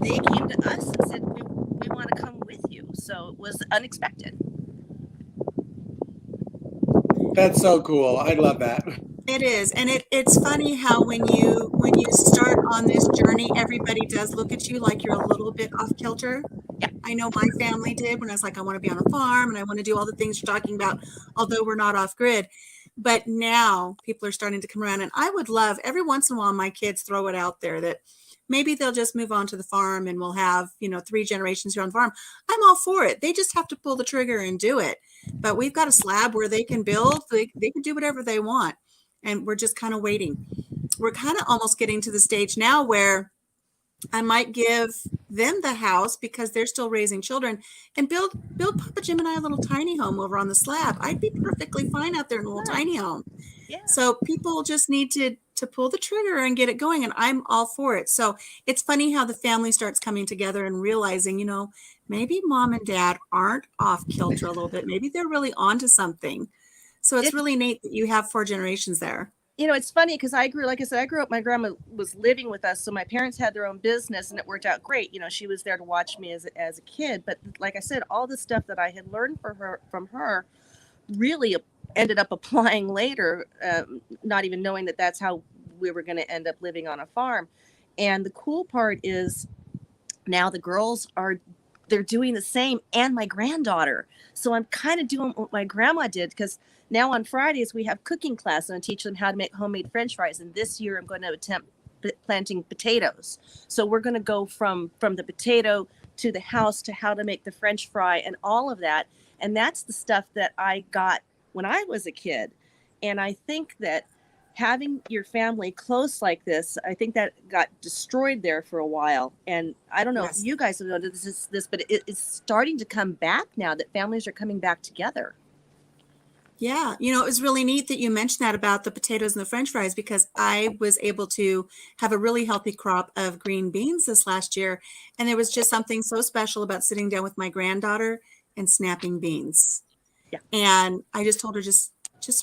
they came to us and said, we want to come with you. So it was unexpected. That's so cool. I love that. It is, and it's funny how when you start on this journey, everybody does look at you like you're a little bit off kilter. Yeah. I know my family did when I was like, I want to be on a farm and I want to do all the things you're talking about, although we're not off grid. But now people are starting to come around, and I would love every once in a while my kids throw it out there that maybe they'll just move on to the farm and we'll have 3 generations here on the farm. I'm all for it. They just have to pull the trigger and do it. But we've got a slab where they can build. They can do whatever they want. And we're just kind of waiting. We're kind of almost getting to the stage now where I might give them the house because they're still raising children and build Papa Jim and I a little tiny home over on the slab. I'd be perfectly fine out there in a little tiny home. Yeah. So people just need to pull the trigger and get it going. And I'm all for it. So it's funny how the family starts coming together and realizing, maybe mom and dad aren't off kilter a little bit. Maybe they're really onto something. So it's really neat that you have 4 generations there. It's funny because I grew up, my grandma was living with us. So my parents had their own business and it worked out great. She was there to watch me as a kid. But like I said, all the stuff that I had learned from her really ended up applying later, not even knowing that that's how we were going to end up living on a farm. And the cool part is now the girls they're doing the same, and my granddaughter. So I'm kind of doing what my grandma did, because now on Fridays we have cooking class and I teach them how to make homemade French fries. And this year I'm going to attempt planting potatoes. So we're going to go from the potato to the house to how to make the French fry and all of that. And that's the stuff that I got when I was a kid. And I think that having your family close like this, I think that got destroyed there for a while. And I don't know if you guys have noticed this, but it's starting to come back now that families are coming back together. Yeah. It was really neat that you mentioned that about the potatoes and the French fries, because I was able to have a really healthy crop of green beans this last year. And there was just something so special about sitting down with my granddaughter and snapping beans. Yeah. And I just told her, just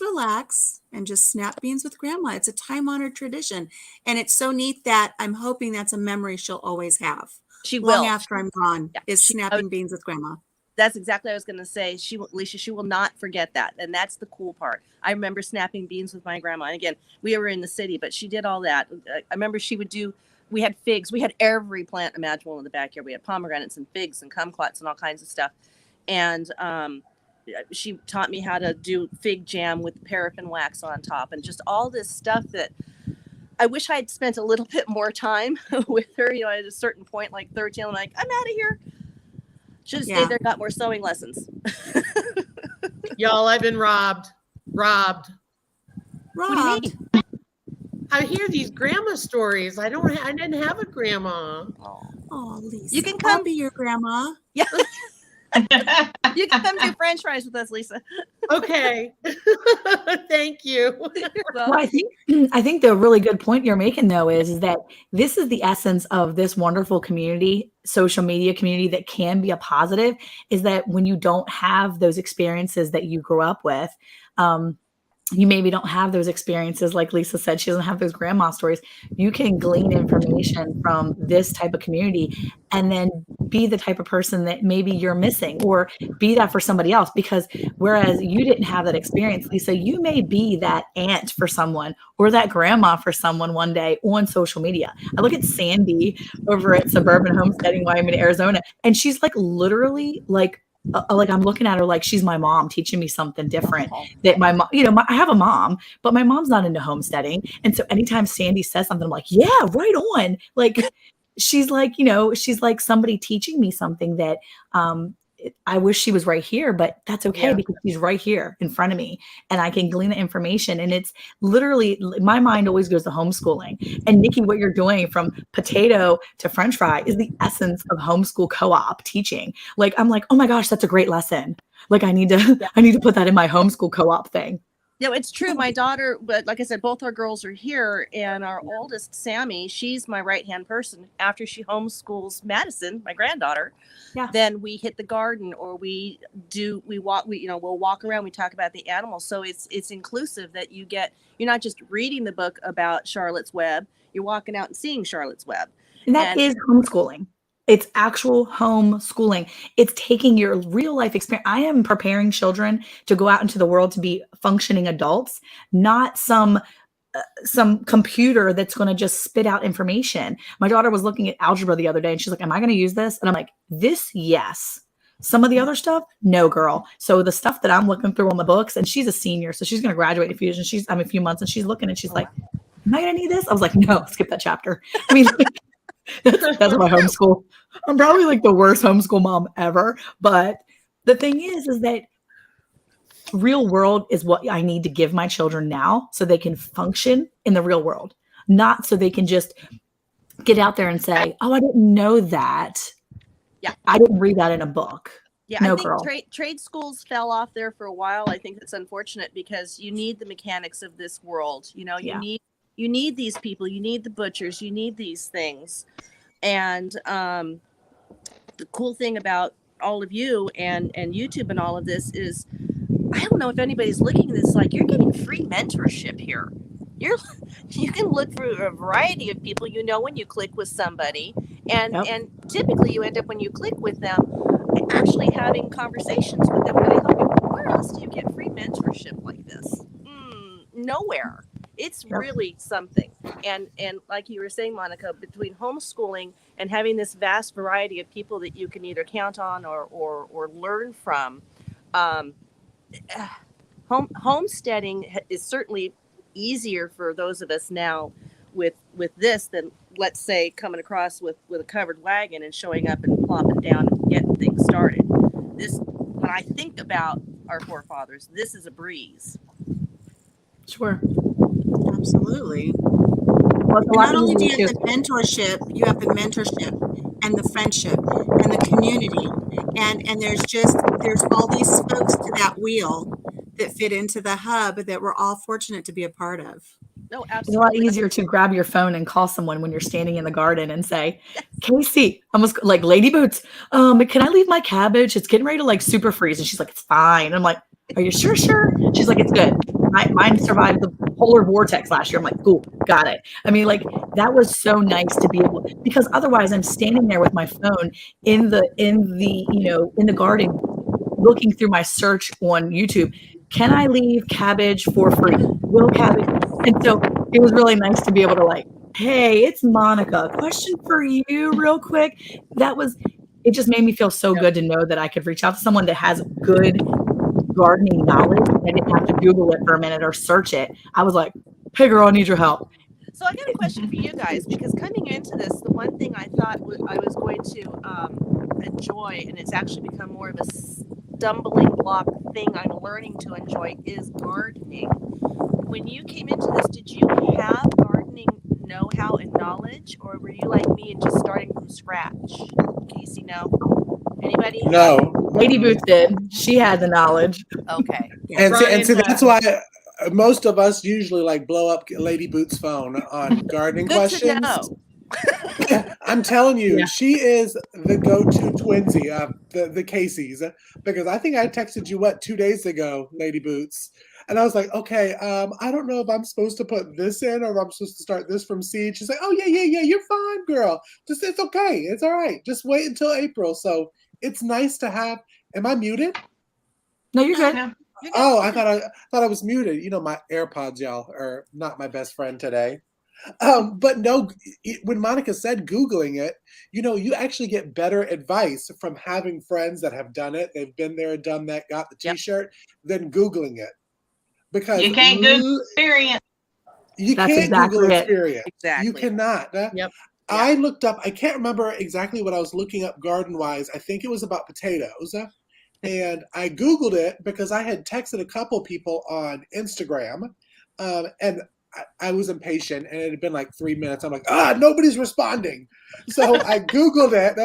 relax and just snap beans with grandma. It's a time-honored tradition. And it's so neat that I'm hoping that's a memory she'll always have. She long will. after I'm gone, is snapping beans with grandma. That's exactly what I was going to say. Alicia, she will not forget that. And that's the cool part. I remember snapping beans with my grandma. And again, we were in the city, but she did all that. I remember we had figs. We had every plant imaginable in the backyard. We had pomegranates and figs and kumquats and all kinds of stuff. And she taught me how to do fig jam with paraffin wax on top and just all this stuff that I wish I had spent a little bit more time with her. At a certain point, like 13, I'm like, I'm out of here. Should have stayed there, got more sewing lessons. Y'all, I've been robbed. What do you mean? I hear these grandma stories. I didn't have a grandma. Oh, Lisa. You can come. I'll be your grandma. Yeah. You can come do French fries with us, Lisa. Okay. Thank you. Well, I think the really good point you're making, though, is that this is the essence of this wonderful community, social media community that can be a positive, is that when you don't have those experiences that you grew up with, you maybe don't have those experiences. Like Lisa said, she doesn't have those grandma stories. You can glean information from this type of community and then be the type of person that maybe you're missing, or be that for somebody else. Because whereas you didn't have that experience, Lisa, you may be that aunt for someone or that grandma for someone one day on social media. I look at Sandy over at Suburban Homesteading, Wyoming, Arizona, and she's like literally like I'm looking at her like she's my mom teaching me something different. That my mom, I have a mom, but my mom's not into homesteading. And so anytime Sandy says something, I'm like, yeah, right on. Like, she's like, she's like somebody teaching me something that I wish she was right here, but that's okay because she's right here in front of me and I can glean the information. And it's literally, my mind always goes to homeschooling. And Nikki, what you're doing from potato to French fry is the essence of homeschool co-op teaching. Like, I'm like, oh my gosh, that's a great lesson. Like I need to put that in my homeschool co-op thing. No, it's true. My daughter, but like I said, both our girls are here, and our oldest, Sammy, she's my right-hand person. After she homeschools Madison, my granddaughter, then we hit the garden, or we'll walk around. We talk about the animals. So it's inclusive that you're not just reading the book about Charlotte's Web, you're walking out and seeing Charlotte's Web. And that is homeschooling. It's actual homeschooling. It's taking your real life experience. I am preparing children to go out into the world to be functioning adults, not some computer that's going to just spit out information. My daughter was looking at algebra the other day and she's like, am I going to use this? And I'm like, this, yes. Some of the other stuff, no, girl. So the stuff that I'm looking through on the books, and she's a senior, so she's going to graduate in a few months, and she's looking and she's like, am I going to need this? I was like, no, skip that chapter. I mean, that's my homeschool. I'm probably like the worst homeschool mom ever. But the thing is that real world is what I need to give my children now so they can function in the real world, not so they can just get out there and say, oh, I didn't know that. Yeah. I didn't read that in a book. Yeah, no, I think girl. trade schools fell off there for a while. I think it's unfortunate because you need the mechanics of this world. You know, you need these people, you need the butchers, you need these things. And the cool thing about all of you and YouTube and all of this is, I don't know if anybody's looking at this like you're getting free mentorship here. You can look for a variety of people, you know, when you click with somebody, and typically you end up when you click with them actually having conversations with them where they help you. Where else do you get free mentorship like this? Nowhere. It's really something. And like you were saying, Monica, between homeschooling and having this vast variety of people that you can either count on or learn from, homesteading is certainly easier for those of us now with this than, let's say, coming across with a covered wagon and showing up and plopping down and getting things started. This, when I think about our forefathers, this is a breeze. Sure. Absolutely. Well, Not only do you have the mentorship, you have the mentorship and the friendship and the community. And there's all these spokes to that wheel that fit into the hub that we're all fortunate to be a part of. No, It's a absolutely. lot easier to grab your phone and call someone when you're standing in the garden and say, Kacy, almost like Lady Boots, can I leave my cabbage? It's getting ready to like super freeze. And she's like, it's fine. I'm like, are you sure? She's like, it's good. Mine survived the polar vortex last year. I'm like, cool, got it. I mean, like, that was so nice to be able, because otherwise I'm standing there with my phone in the garden, looking through my search on YouTube. Can I leave cabbage for free? Will cabbage? And so it was really nice to be able to like, hey, it's Monica. Question for you real quick. It just made me feel so good to know that I could reach out to someone that has good gardening knowledge. I didn't have to Google it for a minute or search it. I was like, hey girl, I need your help. So I got a question for you guys, because coming into this, the one thing I thought I was going to enjoy, and it's actually become more of a stumbling block thing I'm learning to enjoy, is gardening. When you came into this, did you have gardening know-how and knowledge, or were you like me and just starting from scratch? Kacy, no? Anybody? No. Lady Boots did. She had the knowledge. Okay. And see, that's why most of us usually like blow up Lady Boots' phone on gardening Good questions. to know. I'm telling you, she is the go-to twinsy of the Cayces, because I think I texted you 2 days ago, Lady Boots, and I was like, okay, I don't know if I'm supposed to put this in or if I'm supposed to start this from seed. She's like, oh yeah, you're fine, girl. It's okay, it's all right. Just wait until April. So it's nice to have. Am I muted? No, you're good. No. Oh, I thought I was muted. You know, my AirPods, y'all, are not my best friend today. But no, when Monica said Googling it, you know, you actually get better advice from having friends that have done it. They've been there, done that, got the t-shirt, than Googling it. Because You can't Google experience. You That's can't exactly Google it. experience. Exactly. You cannot. Yep. I looked up, I can't remember exactly what I was looking up garden-wise. I think it was about potatoes. And I Googled it because I had texted a couple people on Instagram, and I was impatient, and it had been like 3 minutes. I'm like, nobody's responding. So I Googled it,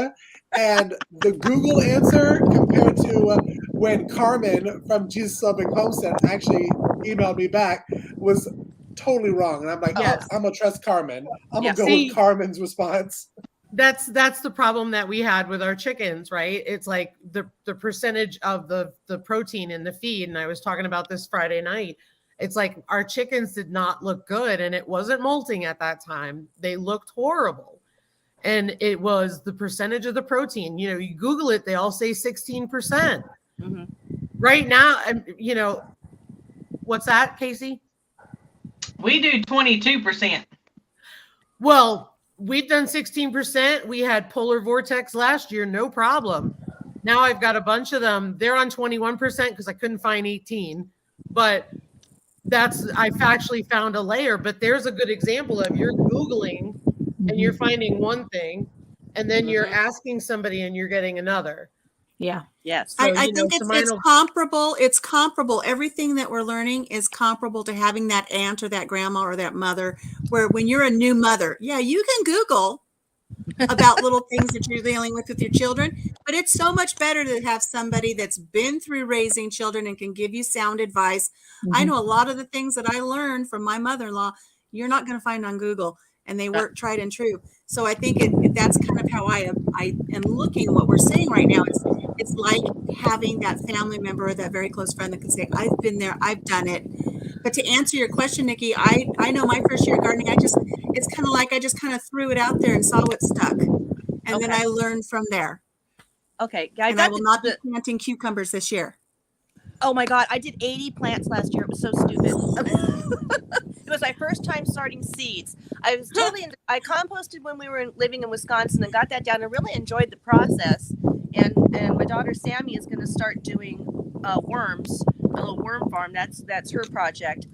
and the Google answer compared to when Carmen from Jesus Loving Homestead actually emailed me back was totally wrong. And I'm like, I'm going to trust Carmen. I'm going to go with Carmen's response. That's the problem that we had with our chickens, right? It's like the percentage of the protein in the feed. And I was talking about this Friday night. It's like our chickens did not look good, and it wasn't molting at that time. They looked horrible. and it was the percentage of the protein. You know, you Google it, they all say 16%. Mm-hmm. Right now, you know, what's that, Kacy? We do 22%. Well, we've done 16%. We had polar vortex last year, no problem. Now I've got a bunch of them. They're on 21% because I couldn't find 18. But I've actually found a layer. But there's a good example of you're Googling and you're finding one thing, and then you're asking somebody and you're getting another. Yeah. Yes. So, I think it's comparable. It's comparable. Everything that we're learning is comparable to having that aunt or that grandma or that mother, where when you're a new mother, yeah, you can Google about little things that you're dealing with your children, but it's so much better to have somebody that's been through raising children and can give you sound advice. I know a lot of the things that I learned from my mother-in-law, you're not going to find on Google, and they work tried and true. So I think that's kind of how I am looking at what we're seeing right now. It's like having that family member or that very close friend that can say, I've been there, I've done it. But to answer your question, Nikki, I know my first year gardening, it's kind of like I just kind of threw it out there and saw what stuck. And then I learned from there. Okay. And I will not be planting cucumbers this year. Oh my God. I did 80 plants last year. It was so stupid. It was my first time starting seeds. I was I composted when we were living in Wisconsin and got that down and really enjoyed the process. And my daughter Sammy is going to start doing worms, a little worm farm. That's her project.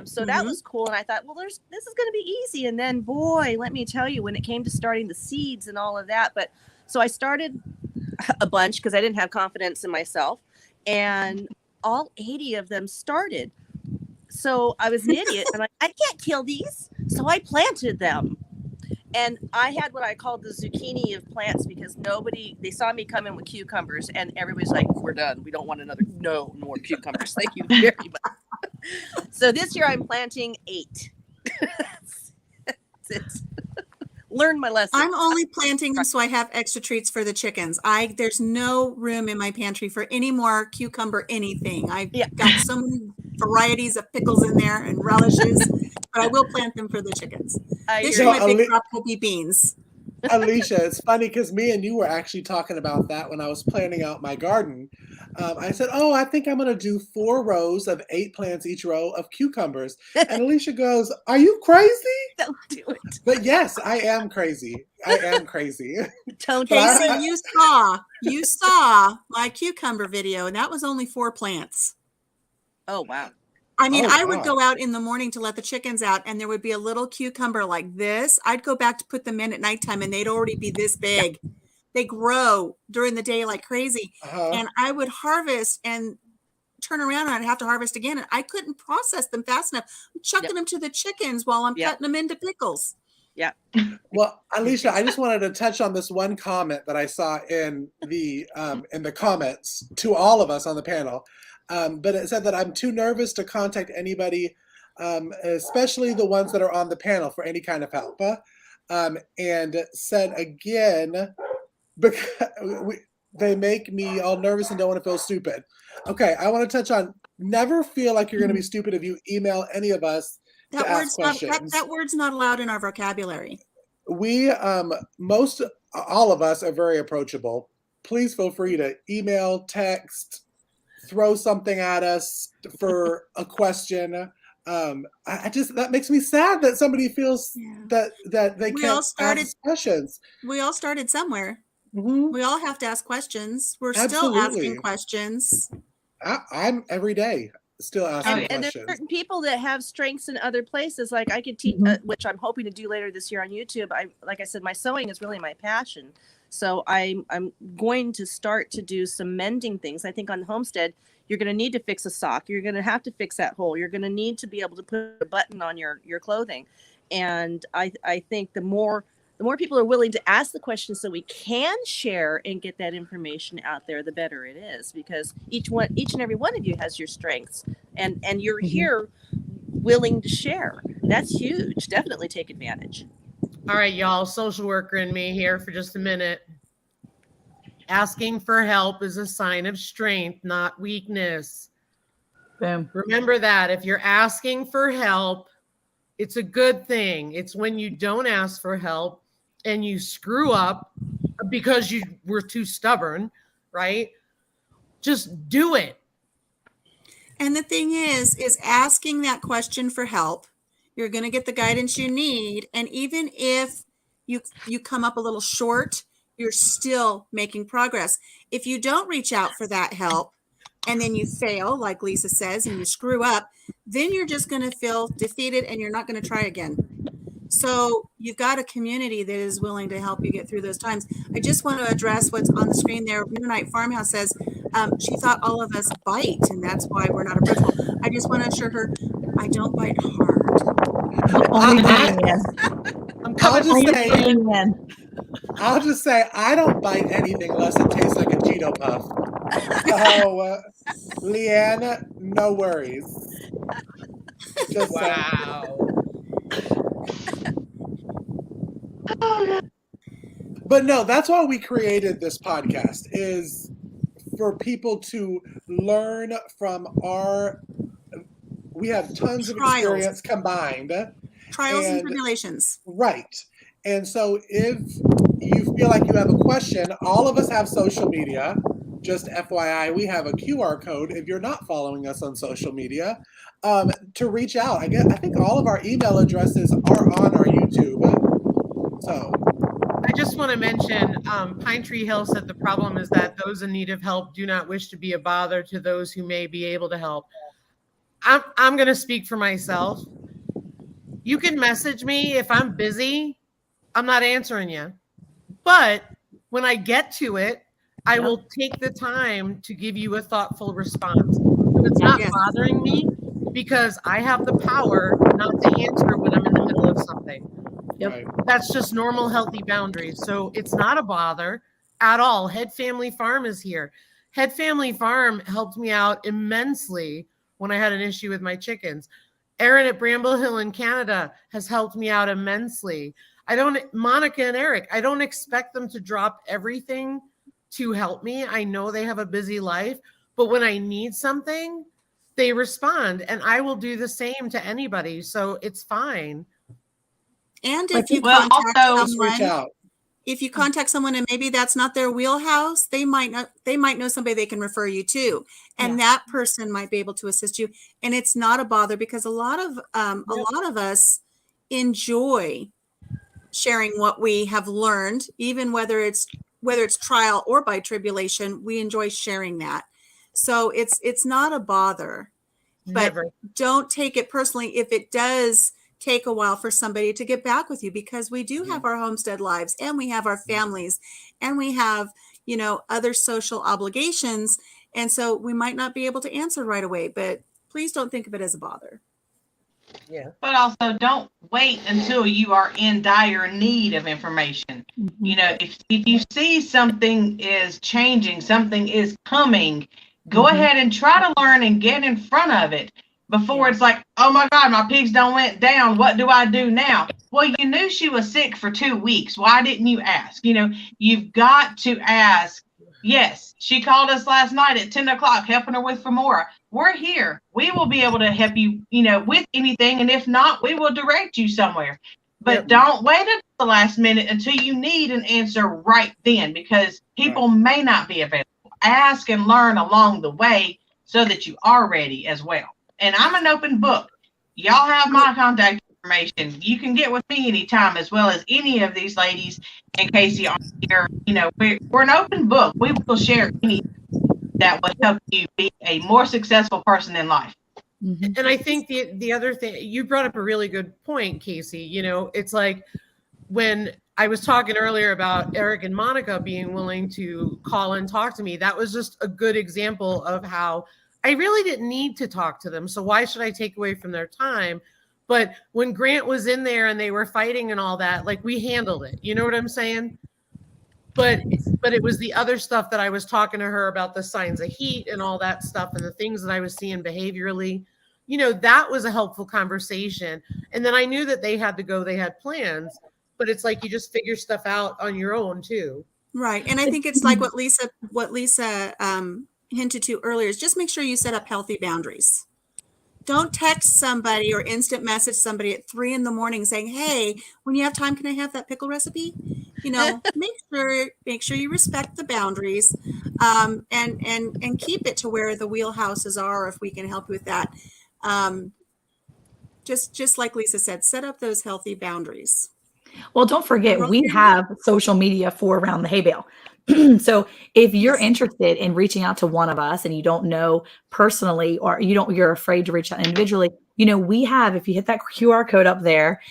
So that was cool. And I thought, well, this is going to be easy. And then, boy, let me tell you, when it came to starting the seeds and all of that. But so I started a bunch because I didn't have confidence in myself. And all 80 of them started. So I was an idiot. And I can't kill these. So I planted them. And I had what I called the zucchini of plants because they saw me come in with cucumbers and everybody's like, we're done. We don't want no more cucumbers. Thank you very much. So this year I'm planting 8. That's it. Learn my lesson. I'm only planting them so I have extra treats for the chickens. There's no room in my pantry for any more cucumber anything. I've got so many varieties of pickles in there and relishes, but I will plant them for the chickens. This year my big crop will be beans. Alicia, it's funny because me and you were actually talking about that when I was planning out my garden. I said, I think I'm going to do 4 rows of 8 plants each row of cucumbers. And Alicia goes, are you crazy? Don't do it. But yes, I am crazy. Don't Kacy, you saw my cucumber video, and that was only 4 plants. Oh, wow. I mean, I would go out in the morning to let the chickens out, and there would be a little cucumber like this. I'd go back to put them in at nighttime, and they'd already be this big. Yeah. They grow during the day like crazy. And I would harvest and turn around, and I'd have to harvest again. And I couldn't process them fast enough. I'm chucking them to the chickens while I'm cutting them into pickles. Yeah. Well, Alicia, I just wanted to touch on this one comment that I saw in the comments to all of us on the panel. But it said that I'm too nervous to contact anybody, especially the ones that are on the panel for any kind of help. And said again, because they make me all nervous and don't want to feel stupid. Okay, I want to touch on never feel like you're going to be stupid if you email any of us to ask questions. That word's not allowed in our vocabulary. We, all of us are very approachable. Please feel free to email, text, throw something at us for a question. That makes me sad that somebody feels that they can't ask questions. We all started somewhere. We all have to ask questions. We're still asking questions. I'm every day still asking questions. And there's certain people that have strengths in other places. Like I could teach, which I'm hoping to do later this year on YouTube. Like I said, my sewing is really my passion. So I'm going to start to do some mending things. I think on Homestead, you're going to need to fix a sock. You're going to have to fix that hole. You're going to need to be able to put a button on your clothing. And I think the more people are willing to ask the questions so we can share and get that information out there, the better it is, because each and every one of you has your strengths and you're here willing to share. That's huge. Definitely take advantage. All right, y'all, social worker and me here for just a minute. Asking for help is a sign of strength, not weakness. Boom. Remember that. If you're asking for help, it's a good thing. It's when you don't ask for help and you screw up because you were too stubborn, right? Just do it. And the thing is asking that question for help. You're going to get the guidance you need. And even if you come up a little short, you're still making progress. If you don't reach out for that help and then you fail, like Lisa says, and you screw up, then you're just going to feel defeated and you're not going to try again. So you've got a community that is willing to help you get through those times. I just want to address what's on the screen there. Midnight Farmhouse says she thought all of us bite, and that's why we're not approachable. I just want to assure her I don't bite hard. Only man. I'll just say I don't bite anything unless it tastes like a Cheeto Puff. So, Leanne, no worries. Just wow. But no, that's why we created this podcast, is for people to learn from we have tons of experience combined. Trials and tribulations. Right. And so if you feel like you have a question, all of us have social media. Just FYI, we have a QR code if you're not following us on social media to reach out. I think all of our email addresses are on our YouTube. So I just want to mention Pine Tree Hill said the problem is that those in need of help do not wish to be a bother to those who may be able to help. I'm going to speak for myself. You can message me if I'm busy. I'm not answering you. But when I get to it, I will take the time to give you a thoughtful response. But it's not bothering me because I have the power not to answer when I'm in the middle of something. Yep. Right. That's just normal, healthy boundaries. So it's not a bother at all. Head Family Farm is here. Head Family Farm helped me out immensely when I had an issue with my chickens. Erin at Bramble Hill in Canada has helped me out immensely. Monica and Eric, I don't expect them to drop everything to help me. I know they have a busy life, but when I need something, they respond, and I will do the same to anybody. So it's fine. And if you contact someone and maybe that's not their wheelhouse, they might know somebody they can refer you to, and that person might be able to assist you. And it's not a bother because a lot of us enjoy sharing what we have learned, even whether it's trial or by tribulation. We enjoy sharing that. So it's not a bother, but don't take it personally if it does take a while for somebody to get back with you, because we do have our homestead lives and we have our families and we have, other social obligations. And so we might not be able to answer right away, but please don't think of it as a bother. Yeah. But also don't wait until you are in dire need of information. Mm-hmm. If you see something is changing, something is coming, go ahead and try to learn and get in front of it before it's like, oh my God, my pigs don't went down. What do I do now? Well, you knew she was sick for 2 weeks. Why didn't you ask? You've got to ask. Yes, she called us last night at 10 o'clock, helping her with Femora. We're here. We will be able to help you, with anything. And if not, we will direct you somewhere. But don't wait until the last minute until you need an answer right then, because people may not be available. Ask and learn along the way so that you are ready as well. And I'm an open book. Y'all have my contact information. You can get with me anytime, as well as any of these ladies and Kacy on here. We're an open book. We will share anything that will help you be a more successful person in life. Mm-hmm. And I think the other thing, you brought up a really good point, Kacy. It's like when I was talking earlier about Eric and Monica being willing to call and talk to me, that was just a good example of how I really didn't need to talk to them. So why should I take away from their time? But when Grant was in there and they were fighting and all that, like, we handled it. You know what I'm saying? But it was the other stuff that I was talking to her about, the signs of heat and all that stuff and the things that I was seeing behaviorally. That was a helpful conversation. And then I knew that they had to go, they had plans, but it's like you just figure stuff out on your own too. Right. And I think it's like what Lisa hinted to earlier, is just make sure you set up healthy boundaries. Don't text somebody or instant message somebody at 3 a.m. saying, "Hey, when you have time, can I have that pickle recipe?" Make sure you respect the boundaries, and keep it to where the wheelhouses are. If we can help you with that, just like Lisa said, set up those healthy boundaries. Well, don't forget, we have social media for Around the Hay Bale. So if you're interested in reaching out to one of us and you don't know personally, or you're afraid to reach out individually, we have, if you hit that QR code up there,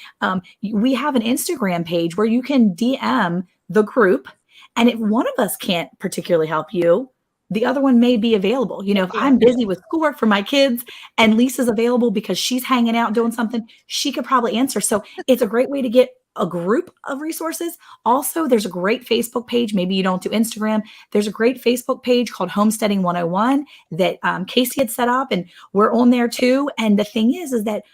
we have an Instagram page where you can DM the group. And if one of us can't particularly help you, the other one may be available. If I'm busy with schoolwork for my kids and Lisa's available because she's hanging out doing something, she could probably answer. So it's a great way to get a group of resources. Also, there's a great Facebook page. Maybe you don't do Instagram. There's a great Facebook page called Homesteading 101 that Kacy had set up, and we're on there too. And the thing is that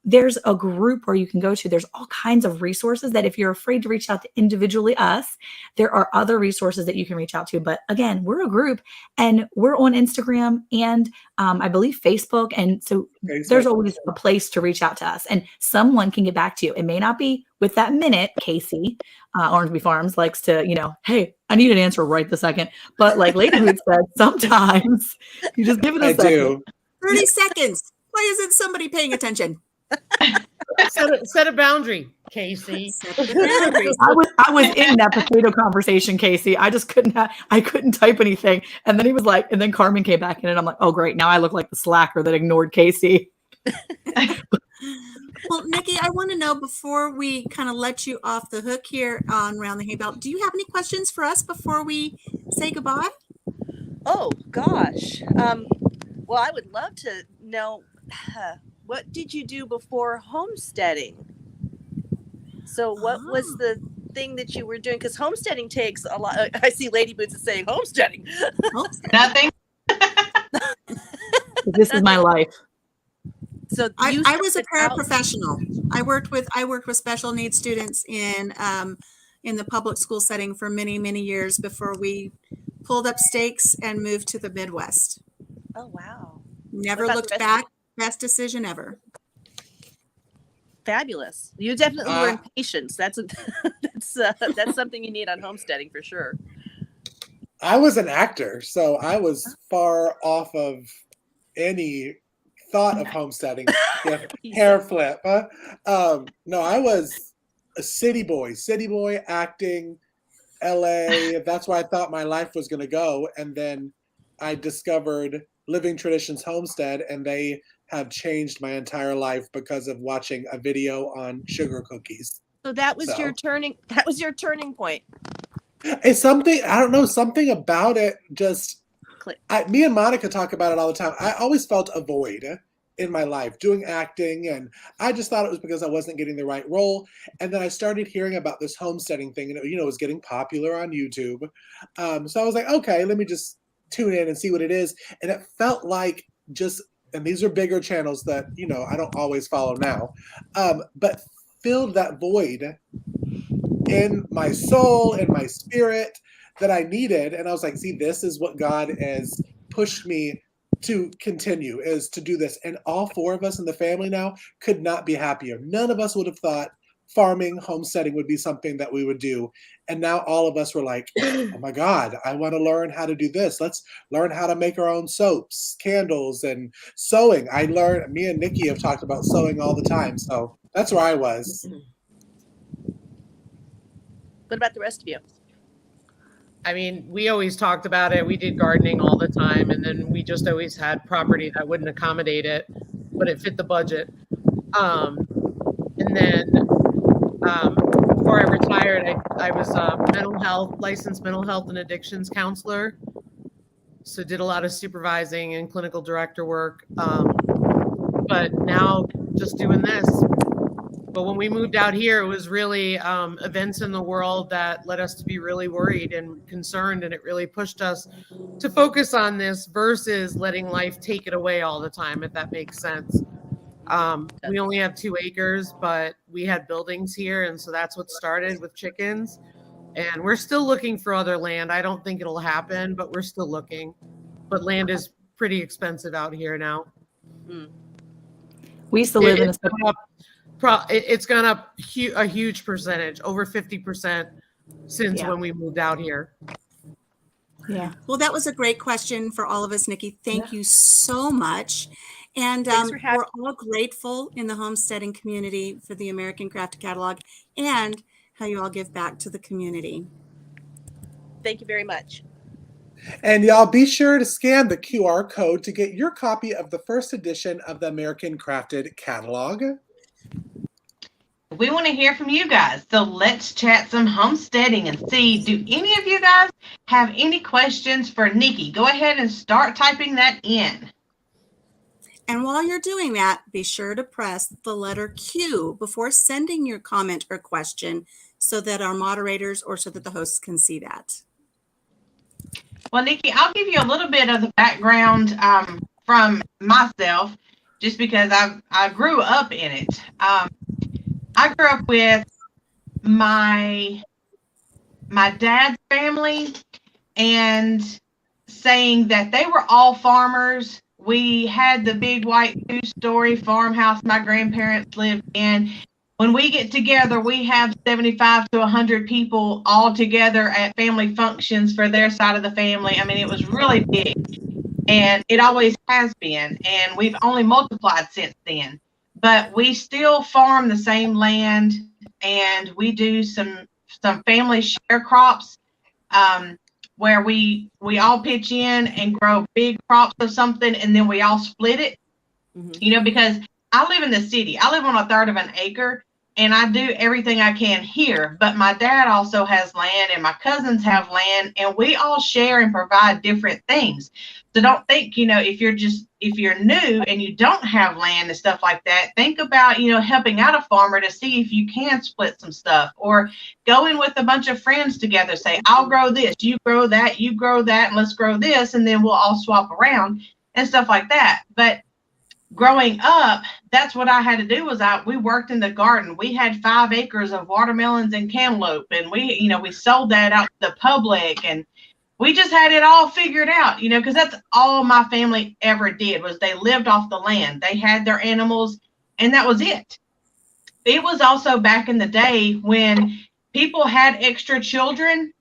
there's a group where you can go to. There's all kinds of resources that if you're afraid to reach out to individually us, there are other resources that you can reach out to. But again, we're a group and we're on Instagram and I believe Facebook. And so there's always a place to reach out to us and someone can get back to you. It may not be with that minute. Kacy, Ormsby Farms likes to, hey, I need an answer right this second. But like Lady Boots said, sometimes you just give it a second. 30 seconds. Why isn't somebody paying attention? Set a boundary, Kacy. I was in that potato conversation, Kacy. I just couldn't type anything. And then he was like, and then Carmen came back in and I'm like, oh great, now I look like the slacker that ignored Kacy. Well, Nikki, I want to know before we kind of let you off the hook here on Round the Hay Bale, do you have any questions for us before we say goodbye? Oh gosh. Well, I would love to know what did you do before homesteading? So what was the thing that you were doing? Because homesteading takes a lot. I see Lady Boots is saying homesteading. Nothing. This is my life. So I was a paraprofessional. I worked with special needs students in the public school setting for many, many years before we pulled up stakes and moved to the Midwest. Oh wow! Never looked back. Best decision ever. Fabulous. You definitely learn patience. That's something you need on homesteading for sure. I was an actor, so I was far off of any thought of homesteading. Hair flip. No, I was a city boy acting, LA. That's where I thought my life was going to go. And then I discovered Living Traditions Homestead, and they have changed my entire life because of watching a video on sugar cookies. So that was your turning point. It's something, I don't know, something about it just, me and Monica talk about it all the time. I always felt a void in my life doing acting, and I just thought it was because I wasn't getting the right role. And then I started hearing about this homesteading thing, and it was getting popular on YouTube. So I was like, okay, let me just tune in and see what it is. And it felt like and these are bigger channels that, I don't always follow now, but filled that void in my soul, in my spirit that I needed. And I was like, see, this is what God has pushed me to continue, is to do this. And all four of us in the family now could not be happier. None of us would have thought farming, homesteading would be something that we would do. And now all of us were like, oh my God, I want to learn how to do this. Let's learn how to make our own soaps, candles, and sewing. Me and Nikki have talked about sewing all the time. So that's where I was. What about the rest of you? I mean, we always talked about it. We did gardening all the time. And then we just always had property that wouldn't accommodate it, but it fit the budget. And then before I retired, I was a licensed mental health and addictions counselor. So did a lot of supervising and clinical director work. But now just doing this. But when we moved out here, it was really events in the world that led us to be really worried and concerned. And it really pushed us to focus on this versus letting life take it away all the time, if that makes sense. We only have 2 acres, but we had buildings here. And so that's what started with chickens. And we're still looking for other land. I don't think it'll happen, but we're still looking. But land is pretty expensive out here now. We used to live in a it's gone up a huge percentage, over 50% since when we moved out here. Yeah. Well, that was a great question for all of us, Nikki. Thank you so much. And Thanks for having we're all grateful in the homesteading community for the American Crafted Catalog and how you all give back to the community. Thank you very much. And y'all be sure to scan the QR code to get your copy of the first edition of the American Crafted Catalog. We want to hear from you guys. So let's chat some homesteading and see, do any of you guys have any questions for Nikki? Go ahead and start typing that in. And while you're doing that, be sure to press the letter Q before sending your comment or question so that our moderators or so that the hosts can see that. Well, Nikki, I'll give you a little bit of the background from myself, just because I grew up in it. I grew up with my dad's family, and saying that they were all farmers. We had the big white 2-story farmhouse my grandparents lived in. When we get together, we have 75 to 100 people all together at family functions for their side of the family. I mean, it was really big, and it always has been, and we've only multiplied since then. But we still farm the same land, and we do some family share crops, where we all pitch in and grow big crops of something, and then we all split it. You know, because I live in the city. I live on 1/3 of an acre, and I do everything I can here. But my dad also has land, and my cousins have land, and we all share and provide different things. So don't think, you know, if you're new and you don't have land and stuff like that, think about, you know, helping out a farmer to see if you can split some stuff, or go in with a bunch of friends together. Say, I'll grow this, you grow that, and let's grow this, and then we'll all swap around and stuff like that. But growing up, that's what I had to do. We worked in the garden. We had 5 acres of watermelons and cantaloupe, and we sold that out to the public, and we just had it all figured out, you know, because that's all my family ever did, was they lived off the land. They had their animals, and that was it. It was also back in the day when people had extra children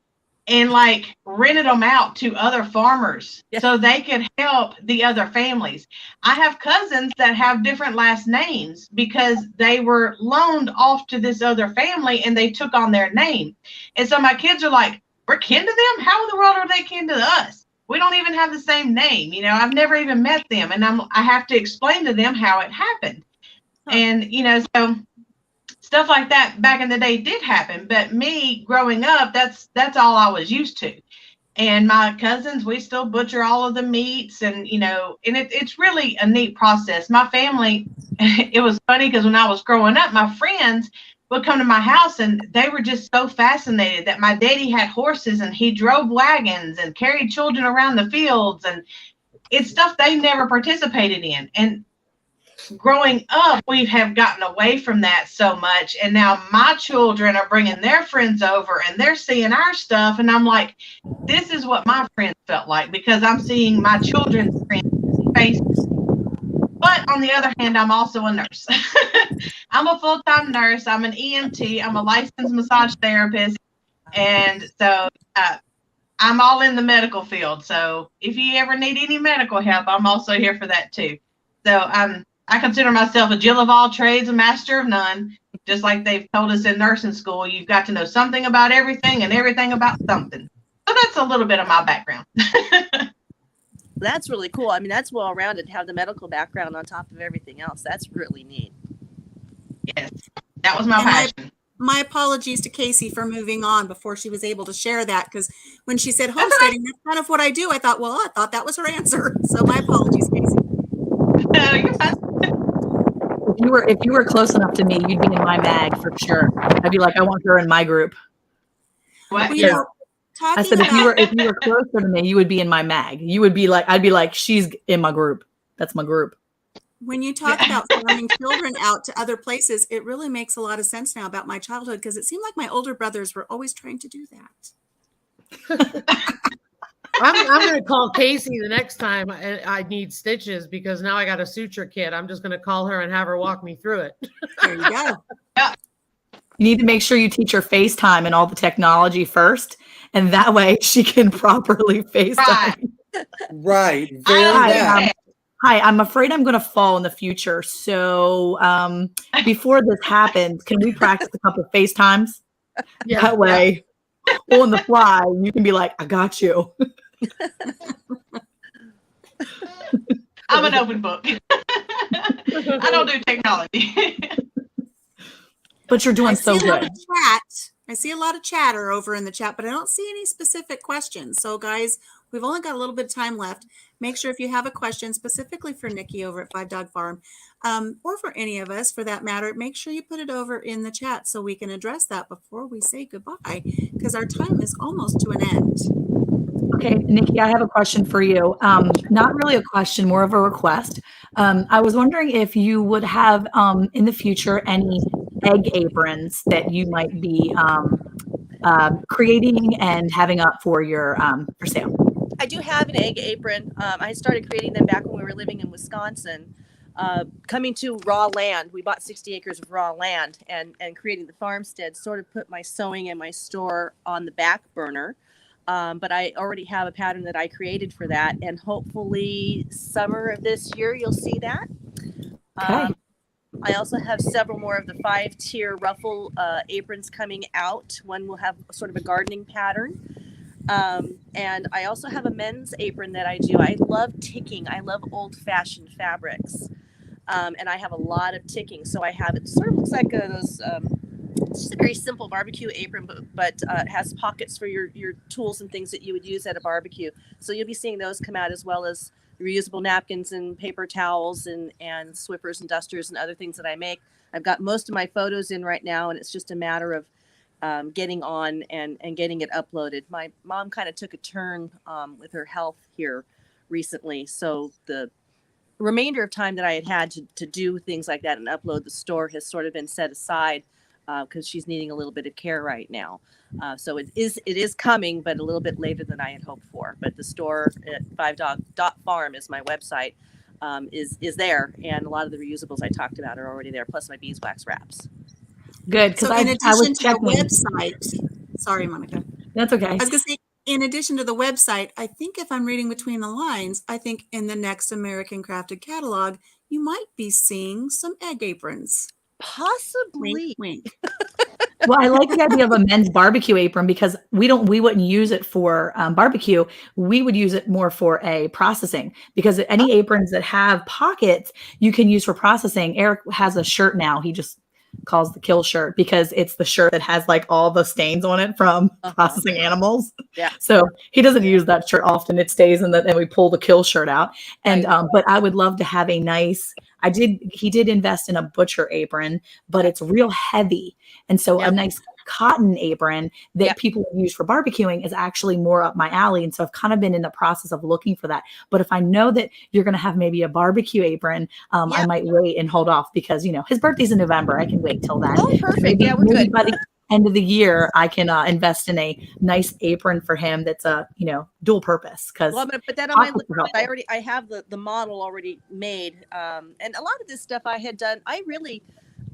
and like rented them out to other farmers so they could help the other families. I have cousins that have different last names because they were loaned off to this other family and they took on their name. And so my kids are like, we're kin to them? How in the world are they kin to us? We don't even have the same name. You know, I've never even met them, and I have to explain to them how it happened. And, you know, so stuff like that back in the day did happen. But me growing up, that's all I was used to. And my cousins, we still butcher all of the meats, and, you know, and it's really a neat process. My family, it was funny because when I was growing up, my friends would come to my house and they were just so fascinated that my daddy had horses and he drove wagons and carried children around the fields, and it's stuff they never participated in. And growing up, we have gotten away from that so much, and now my children are bringing their friends over and they're seeing our stuff, and I'm like, this is what my friends felt like, because I'm seeing my children's friends' faces. But on the other hand, I'm also a nurse. I'm a full-time nurse. I'm an EMT. I'm a licensed massage therapist. And so I'm all in the medical field. So if you ever need any medical help, I'm also here for that too. So I consider myself a Jill of all trades, a master of none. Just like they've told us in nursing school, you've got to know something about everything and everything about something. So that's a little bit of my background. That's really cool. I mean, that's well-rounded to have the medical background on top of everything else. That's really neat. Yes, that was my passion. My apologies to Kacy for moving on before she was able to share that, because when she said homesteading, that's kind of what I do. I thought that was her answer. So my apologies, Kacy. No, you're fine. If you were close enough to me, you'd be in my mag for sure. I'd be like, I want her in my group. What? Well, you know, I said, if you were closer to me, you would be in my mag. You would be like, I'd be like, she's in my group. That's my group. When you talk about farming children out to other places, it really makes a lot of sense now about my childhood, because it seemed like my older brothers were always trying to do that. I'm going to call Kacy the next time I need stitches, because now I got a suture kit. I'm just going to call her and have her walk me through it. There you go. You need to make sure you teach her FaceTime and all the technology first, and that way she can properly FaceTime. Right. Hi, I'm afraid I'm going to fall in the future. So before this happens, can we practice a couple of FaceTimes? Yeah. That way, on the fly, you can be like, I got you. I'm an open book. I don't do technology. But you're doing so good. I see a lot of chatter over in the chat, but I don't see any specific questions. So guys, we've only got a little bit of time left. Make sure if you have a question specifically for Nikki over at Five Dog Farm, or for any of us for that matter, make sure you put it over in the chat so we can address that before we say goodbye, because our time is almost to an end. Okay, Nikki, I have a question for you. Not really a question, more of a request. I was wondering if you would have in the future any egg aprons that you might be creating and having up for your for sale. I do have an egg apron. I started creating them back when we were living in Wisconsin. Coming to raw land, we bought 60 acres of raw land, and creating the farmstead sort of put my sewing and my store on the back burner. But I already have a pattern that I created for that, and hopefully summer of this year you'll see that. Okay. I also have several more of the 5-tier ruffle aprons coming out. One will have sort of a gardening pattern. And I also have a men's apron that I do. I love ticking. I love old-fashioned fabrics. And I have a lot of ticking. So I have, it sort of looks like those, it's just a very simple barbecue apron, but it has pockets for your tools and things that you would use at a barbecue. So you'll be seeing those come out, as well as reusable napkins and paper towels and Swippers and dusters and other things that I make. I've got most of my photos in right now, and it's just a matter of getting on and getting it uploaded. My mom kind of took a turn with her health here recently. So the remainder of time that I had to do things like that and upload the store has sort of been set aside because she's needing a little bit of care right now. So it is coming, but a little bit later than I had hoped for. But the store at 5dog.farm is my website, is there. And a lot of the reusables I talked about are already there, plus my beeswax wraps. Good. So in addition to the website, sorry, Monica. That's okay. I was going to say, in addition to the website, I think if I'm reading between the lines, I think in the next American Crafted catalog, you might be seeing some egg aprons. Possibly. Wink, wink. Well, I like the idea of a men's barbecue apron, because we wouldn't use it for barbecue. We would use it more for a processing, because any aprons that have pockets you can use for processing. Eric has a shirt now. He just calls the kill shirt, because it's the shirt that has like all the stains on it from processing animals. Yeah. So he doesn't use that shirt often. It stays and then we pull the kill shirt out. And Right. But I would love to have a nice, he did invest in a butcher apron, but it's real heavy. And so a nice cotton apron that people use for barbecuing is actually more up my alley. And so I've kind of been in the process of looking for that. But if I know that you're going to have maybe a barbecue apron, I might wait and hold off, because, his birthday's in November. I can wait till then. Oh, perfect. Yeah, we're good. By the end of the year, I can invest in a nice apron for him that's dual purpose. Because I'm going to put that on my list. I have the model already made. And a lot of this stuff I had done, I really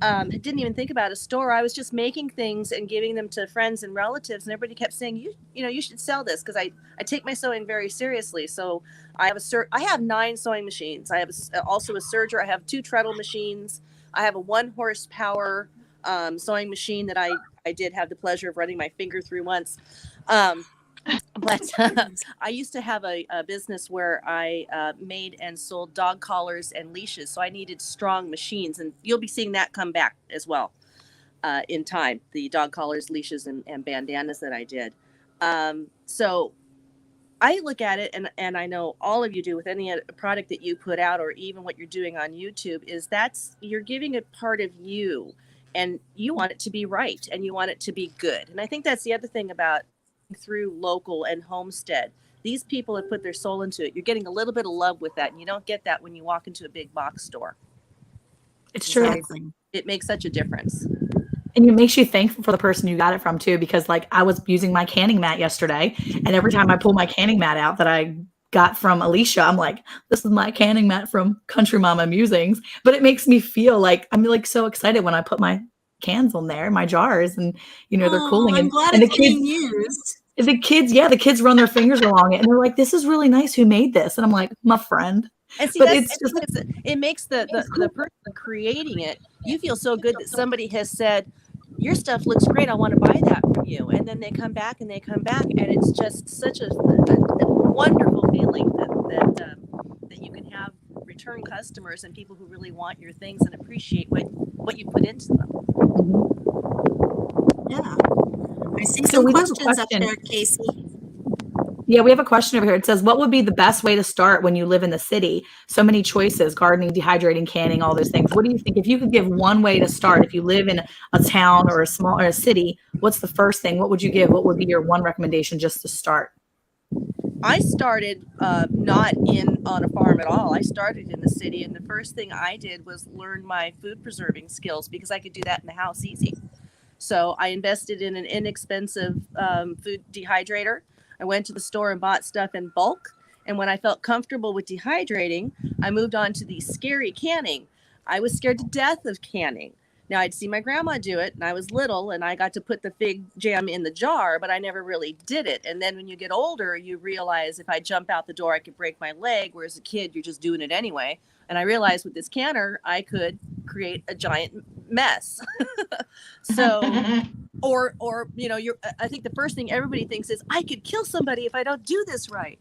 didn't even think about a store. I was just making things and giving them to friends and relatives, and everybody kept saying, you should sell this, because I take my sewing very seriously. So I have 9 sewing machines. I have also a serger. I have 2 treadle machines. I have a 1 horsepower sewing machine that I did have the pleasure of running my finger through once. But I used to have a business where I made and sold dog collars and leashes. So I needed strong machines, and you'll be seeing that come back as well in time, the dog collars, leashes, and bandanas that I did. So I look at it, and I know all of you do with any product that you put out, or even what you're doing on YouTube, is you're giving a part of you, and you want it to be right, and you want it to be good. And I think that's the other thing about through local and homestead. These people have put their soul into it. You're getting a little bit of love with that, and you don't get that when you walk into a big box store. It's true. Exactly. It makes such a difference. And it makes you thankful for the person you got it from too, because like I was using my canning mat yesterday, and every time I pull my canning mat out that I got from Alicia, I'm like, this is my canning mat from Country Mama Musings. But it makes me feel like I'm like so excited when I put my cans on there, my jars, and they're Oh, cooling. I'm glad And it's being used. the kids run their fingers along it and they're like, this is really nice. Who made this? And I'm like, my friend. And see, But that's it's just it makes the person creating it, you feel so good that somebody has said, your stuff looks great, I want to buy that from you. And then they come back and it's just such a wonderful feeling that you can have return customers and people who really want your things and appreciate what you put into them. Yeah. I see So some we have a questions up question. there, Kacy. Yeah, we have a question over here. It says, what would be the best way to start when you live in the city? So many choices, gardening, dehydrating, canning, all those things. What do you think? If you could give one way to start, if you live in a town or a city, what's the first thing? What would you give? What would be your one recommendation just to start? I started not on a farm at all. I started in the city, and the first thing I did was learn my food preserving skills because I could do that in the house easy. So I invested in an inexpensive food dehydrator. I went to the store and bought stuff in bulk. And when I felt comfortable with dehydrating, I moved on to the scary canning. I was scared to death of canning. Now, I'd see my grandma do it, and I was little, and I got to put the fig jam in the jar, but I never really did it. And then when you get older, you realize if I jump out the door, I could break my leg, whereas a kid, you're just doing it anyway. And I realized with this canner, I could create a giant mess. So, or I think the first thing everybody thinks is, I could kill somebody if I don't do this right.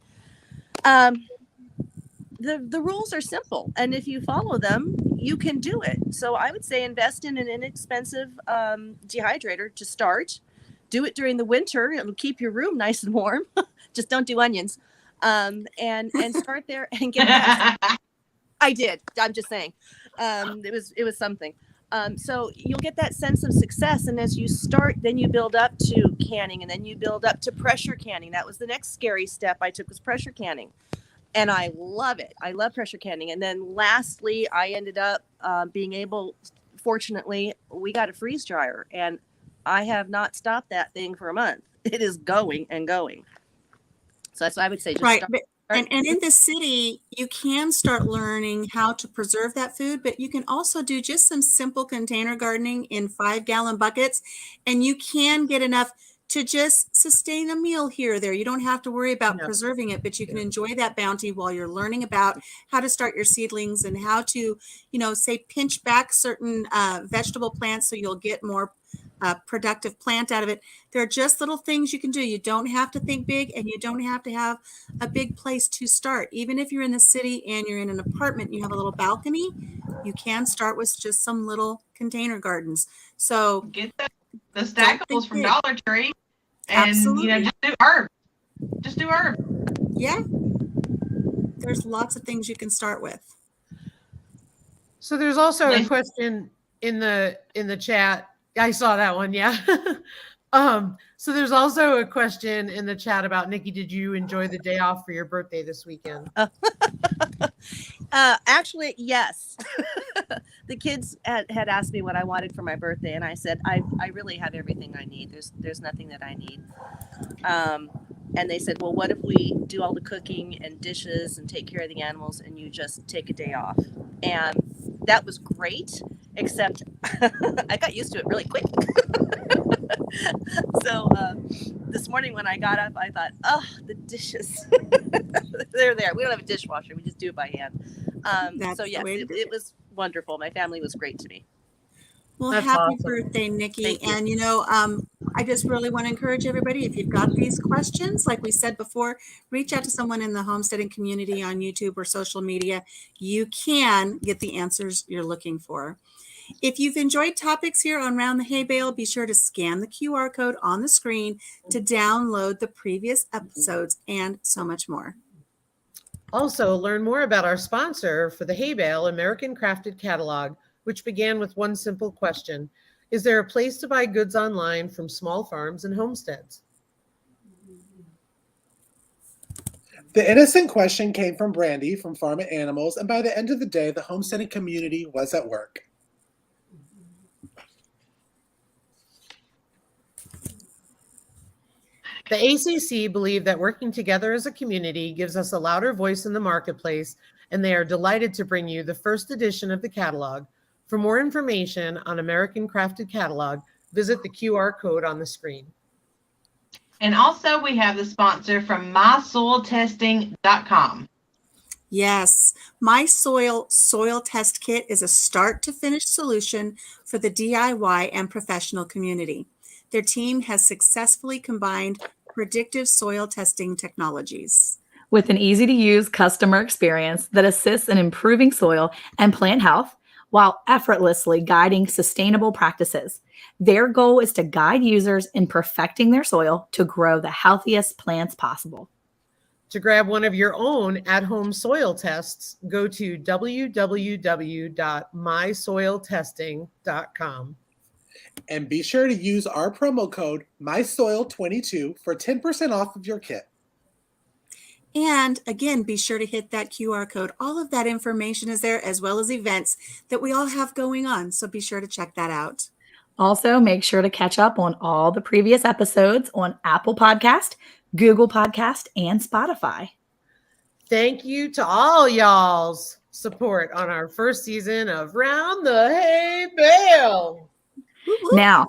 The rules are simple, and if you follow them, you can do it. So I would say invest in an inexpensive dehydrator to start. Do it during the winter; it'll keep your room nice and warm. Just don't do onions, and start there and get that. I did. I'm just saying, it was something. So you'll get that sense of success, and as you start, then you build up to canning, and then you build up to pressure canning. That was the next scary step I took, was pressure canning. And I love it. I love pressure canning. And then lastly, I ended up fortunately, we got a freeze dryer, and I have not stopped that thing for a month. It is going and going. So that's what I would say. Just Right. start. And in the city, you can start learning how to preserve that food, but you can also do just some simple container gardening in 5-gallon buckets, and you can get enough to just sustain a meal here or there. You don't have to worry about preserving it, but you can enjoy that bounty while you're learning about how to start your seedlings and how to, say pinch back certain vegetable plants so you'll get more productive plant out of it. There are just little things you can do. You don't have to think big, and you don't have to have a big place to start. Even if you're in the city and you're in an apartment, you have a little balcony, you can start with just some little container gardens. So get the stackables from big. Dollar Tree, and Absolutely. just do herb. Just do herb. Yeah, there's lots of things you can start with. So there's also a question in the chat. I saw that one. Yeah. So there's also a question in the chat about, Nikki, did you enjoy the day off for your birthday this weekend? Actually, yes. The kids had asked me what I wanted for my birthday, and I said, I really have everything I need. There's nothing that I need. And they said, well, what if we do all the cooking and dishes and take care of the animals, and you just take a day off? And that was great, except I got used to it really quick. So this morning when I got up, I thought, oh, the dishes. They're there. We don't have a dishwasher. We just do it by hand. So yes, it was wonderful. My family was great to me. Well, That's happy awesome. birthday, Nikki. Thank you. And, I just really want to encourage everybody, if you've got these questions, like we said before, reach out to someone in the homesteading community on YouTube or social media. You can get the answers you're looking for. If you've enjoyed topics here on Round the Hay Bale, be sure to scan the QR code on the screen to download the previous episodes and so much more. Also, learn more about our sponsor for the Hay Bale American Crafted Catalog, which began with one simple question: is there a place to buy goods online from small farms and homesteads? The innocent question came from Brandy from Farm It Animals, and by the end of the day, the homesteading community was at work. The ACC believe that working together as a community gives us a louder voice in the marketplace, and they are delighted to bring you the first edition of the catalog. For more information on American Crafted Catalog, visit the QR code on the screen. And also we have the sponsor from mysoiltesting.com. Yes, My Soil Soil Test Kit is a start to finish solution for the DIY and professional community. Their team has successfully combined predictive soil testing technologies with an easy-to-use customer experience that assists in improving soil and plant health while effortlessly guiding sustainable practices. Their goal is to guide users in perfecting their soil to grow the healthiest plants possible. To grab one of your own at-home soil tests, go to www.mysoiltesting.com. And be sure to use our promo code MySoil22 for 10% off of your kit. And again, be sure to hit that QR code. All of that information is there, as well as events that we all have going on. So be sure to check that out. Also, make sure to catch up on all the previous episodes on Apple Podcast, Google Podcast, and Spotify. Thank you to all y'all's support on our first season of Round the Hay Bale. Now,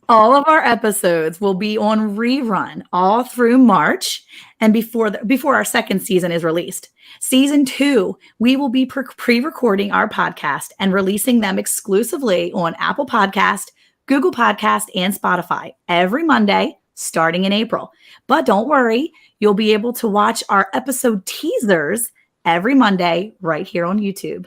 all of our episodes will be on rerun all through March and before our second season is released. Season 2, we will be pre-recording our podcast and releasing them exclusively on Apple Podcast, Google Podcast, and Spotify every Monday starting in April. But don't worry, you'll be able to watch our episode teasers every Monday right here on YouTube.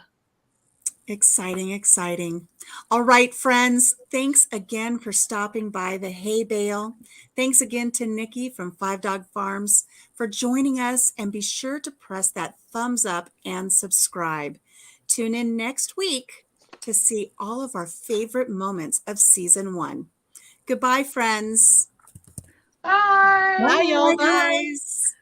Exciting, exciting. All right, friends, thanks again for stopping by the hay bale. Thanks again to Nikki from 5 Dog Farms for joining us, and be sure to press that thumbs up and subscribe. Tune in next week to see all of our favorite moments of season 1. Goodbye, friends. Bye. Bye, y'all. Bye, guys.